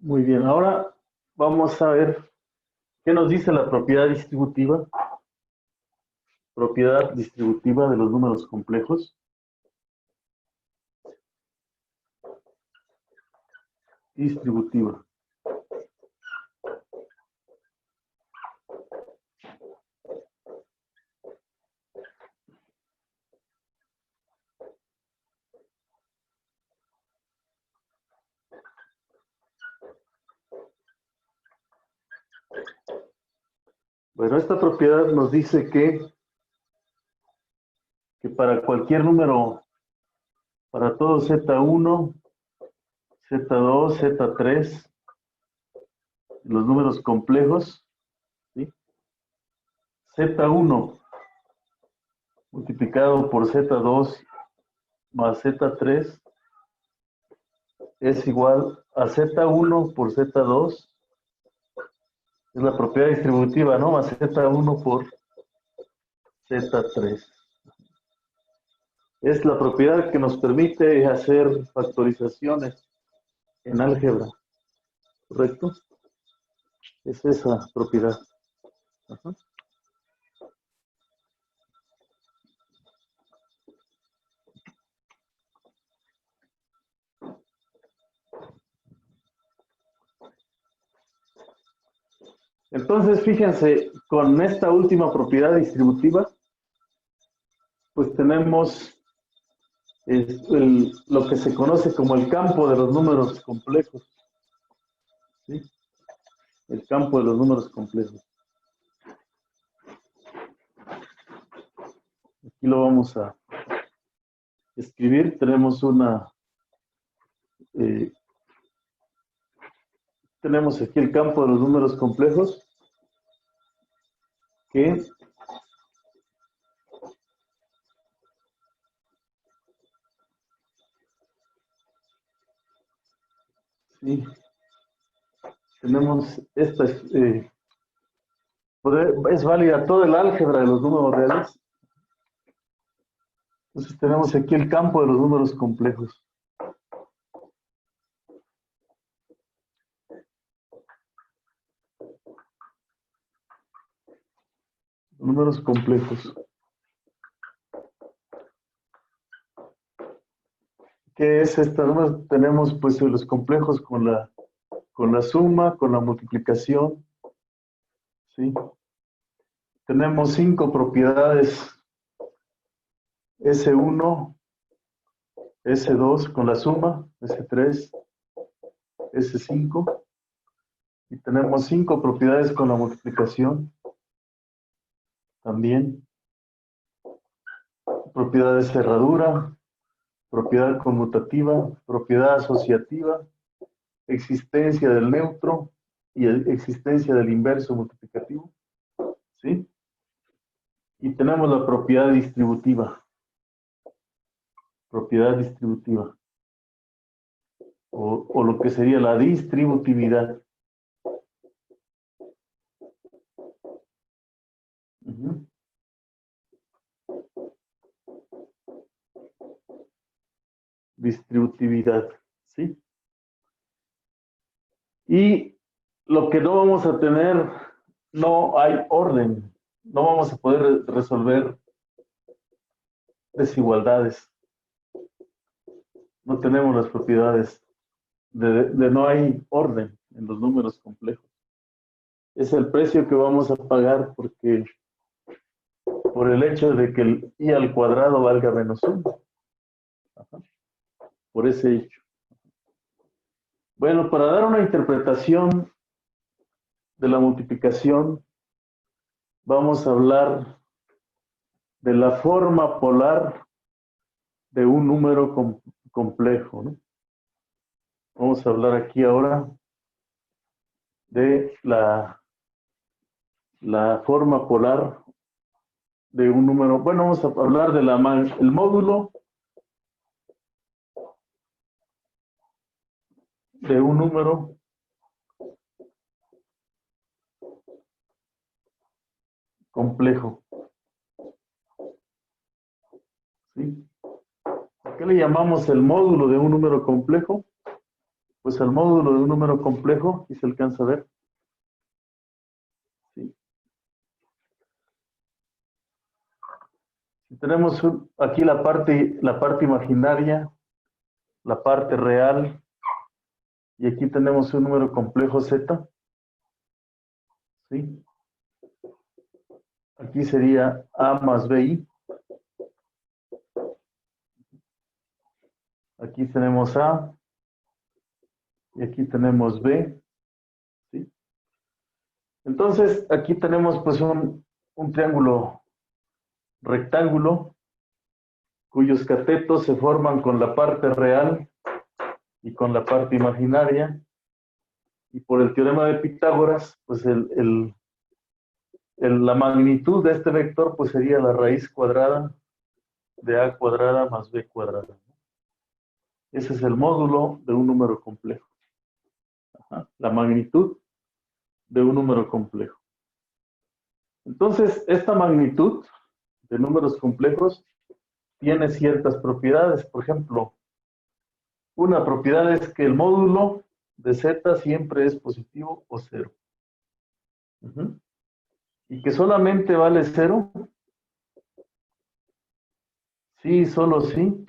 Muy bien, ahora vamos a ver qué nos dice la propiedad distributiva. Propiedad distributiva de los números complejos. Distributiva. Bueno, esta propiedad nos dice que para cualquier número, para todo Z1, Z2, Z3, los números complejos, ¿sí? Z1 multiplicado por Z2 más Z3 es igual a Z1 por Z2, es la propiedad distributiva, ¿no? Más Z1 por Z3. Es la propiedad que nos permite hacer factorizaciones en álgebra, ¿correcto? Es esa propiedad. Ajá. Entonces, fíjense, con esta última propiedad distributiva, pues tenemos lo que se conoce como el campo de los números complejos. ¿Sí? El campo de los números complejos. Aquí lo vamos a escribir. Tenemos tenemos aquí el campo de los números complejos que sí, tenemos esta es válida toda el álgebra de los números reales. Entonces tenemos aquí el campo de los números complejos. Números complejos. ¿Qué es esta número? Tenemos pues los complejos con la suma, con la multiplicación. ¿Sí? Tenemos 5 propiedades. S1, S2 con la suma, S3, S5. Y tenemos 5 propiedades con la multiplicación. También. Propiedad de cerradura, propiedad conmutativa, propiedad asociativa, existencia del neutro y existencia del inverso multiplicativo. ¿Sí? Y tenemos la propiedad distributiva. Propiedad distributiva. O lo que sería la distributividad. Uh-huh. Distributividad, ¿sí? Y lo que no vamos a tener, no hay orden. No vamos a poder resolver desigualdades. No tenemos las propiedades de no hay orden en los números complejos. Es el precio que vamos a pagar porque por el hecho de que el i al cuadrado valga menos 1. Ajá. Por ese hecho. Bueno, para dar una interpretación de la multiplicación, vamos a hablar de la forma polar de un número complejo, ¿no? Vamos a hablar aquí ahora de la forma polar de un número. Bueno, vamos a hablar de el módulo de un número complejo. ¿Sí? ¿Por qué le llamamos el módulo de un número complejo? Pues el módulo de un número complejo, y se alcanza a ver. Sí. Si tenemos aquí la parte imaginaria, la parte real, y aquí tenemos un número complejo z, ¿sí? Aquí sería a más bi. Aquí tenemos a, y aquí tenemos b, ¿sí? Entonces, aquí tenemos pues un triángulo rectángulo, cuyos catetos se forman con la parte real y con la parte imaginaria, y por el teorema de Pitágoras, pues la magnitud de este vector pues sería la raíz cuadrada de a cuadrada más b cuadrada. Ese es el módulo de un número complejo. Ajá, la magnitud de un número complejo. Entonces, esta magnitud de números complejos tiene ciertas propiedades. Por ejemplo, una propiedad es que el módulo de z siempre es positivo o cero. Uh-huh. Y que solamente vale cero. Sí, solo sí.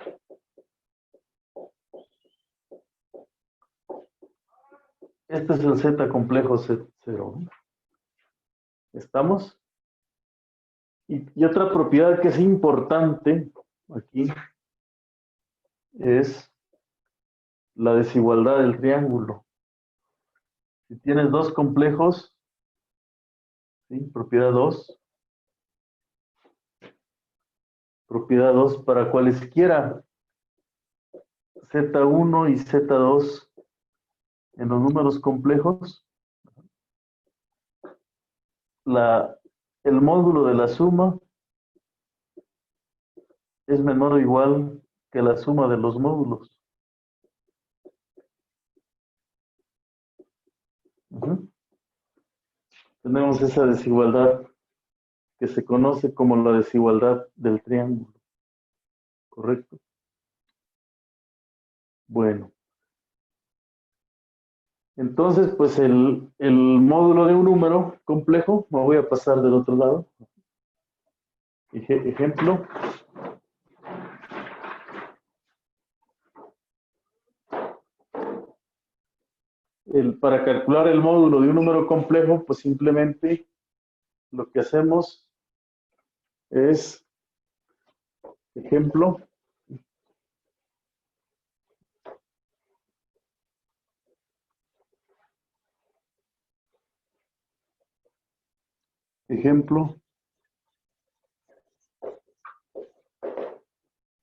Este es el z complejo z0. ¿Estamos? Y otra propiedad que es importante aquí es la desigualdad del triángulo. Si tienes dos complejos, ¿sí? Propiedad 2. Propiedad 2 para cualesquiera z1 y z2 en los números complejos, el módulo de la suma es menor o igual que la suma de los módulos. Uh-huh. Tenemos esa desigualdad que se conoce como la desigualdad del triángulo. ¿Correcto? Bueno. Entonces, pues el módulo de un número complejo, me voy a pasar del otro lado. Ejemplo. Para calcular el módulo de un número complejo, pues simplemente lo que hacemos es, ejemplo,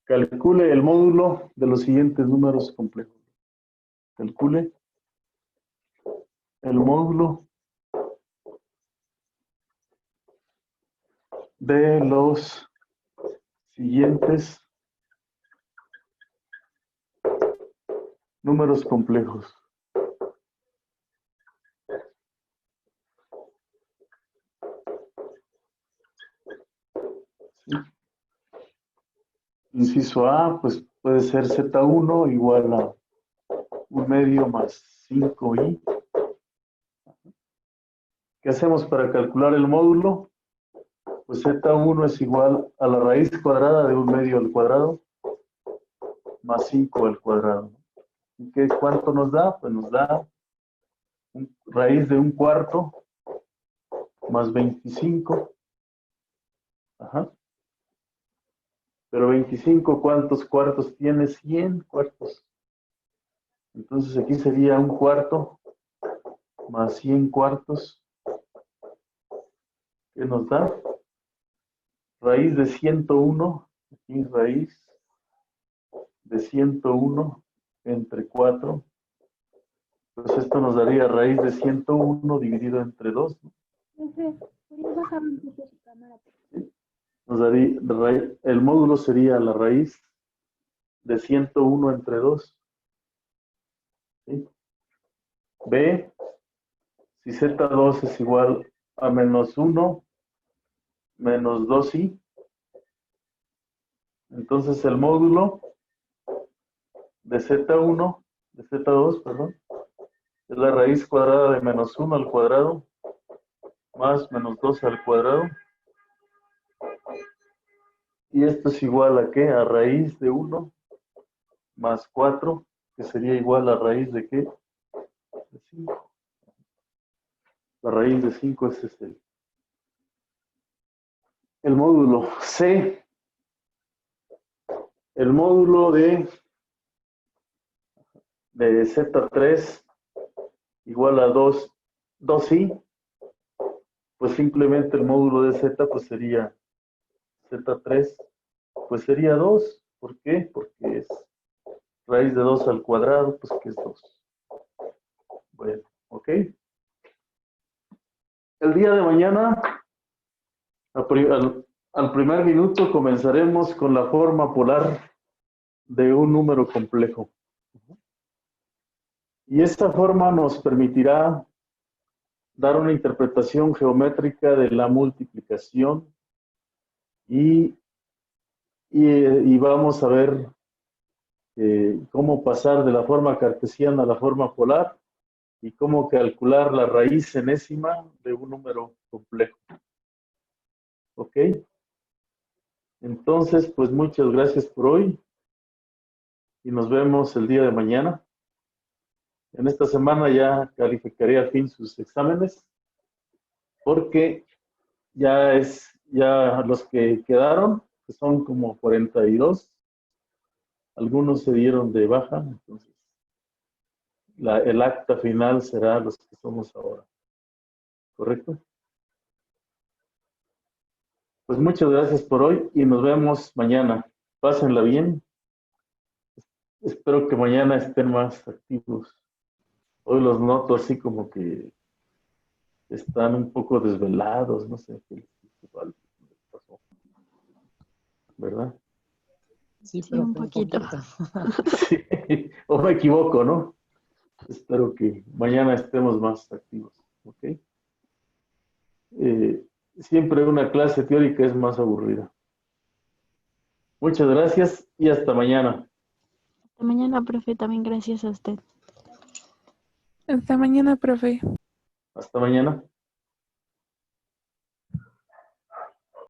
calcule el módulo de los siguientes números complejos. Calcule el módulo de los siguientes números complejos. ¿Sí? Inciso A, pues puede ser Z1 igual a 1 medio más 5i. ¿Qué hacemos para calcular el módulo? Pues Z1 es igual a la raíz cuadrada de 1 medio al cuadrado más 5 al cuadrado. ¿Y cuánto nos da? Pues nos da raíz de 1/4 más 25. Ajá. Pero 25, ¿cuántos cuartos tiene? 100 cuartos. Entonces aquí sería 1/4 más 100 cuartos. ¿Qué nos da? Raíz de 101. Aquí raíz de 101 entre 4. Pues esto nos daría raíz de 101 dividido entre 2. ¿No? ¿Podrías bajar un poco su cámara? ¿Sí? Nos daría, el módulo sería la raíz de 101 entre 2. ¿Sí? B, si Z2 es igual a menos 1, menos 2i, entonces el módulo de Z1 de Z2, perdón, es la raíz cuadrada de menos 1 al cuadrado más menos 2 al cuadrado. Y esto es igual a ¿qué? A raíz de 1 más 4, que sería igual a raíz de ¿qué? De 5. La raíz de 5 ese es el módulo C. El módulo de Z3 igual a 2i, pues simplemente el módulo de Z pues sería Z3, pues sería 2. ¿Por qué? Porque es raíz de 2 al cuadrado, pues que es 2. Bueno, ¿ok? El día de mañana, al primer minuto, comenzaremos con la forma polar de un número complejo. Y esta forma nos permitirá dar una interpretación geométrica de la multiplicación y vamos a ver cómo pasar de la forma cartesiana a la forma polar y cómo calcular la raíz enésima de un número complejo. ¿Ok? Entonces, pues muchas gracias por hoy y nos vemos el día de mañana. En esta semana ya calificaré al fin sus exámenes porque ya los que quedaron, que son como 42, algunos se dieron de baja, entonces el acta final será los que somos ahora. ¿Correcto? Pues muchas gracias por hoy y nos vemos mañana. Pásenla bien. Espero que mañana estén más activos. Hoy los noto así como que están un poco desvelados, no sé qué les pasó, ¿verdad? Sí, Sí, pero un poquito. Sí, o me equivoco, ¿no? Espero que mañana estemos más activos, ¿ok? Siempre una clase teórica es más aburrida. Muchas gracias y hasta mañana. Hasta mañana, profe. También gracias a usted. Hasta mañana, profe. Hasta mañana.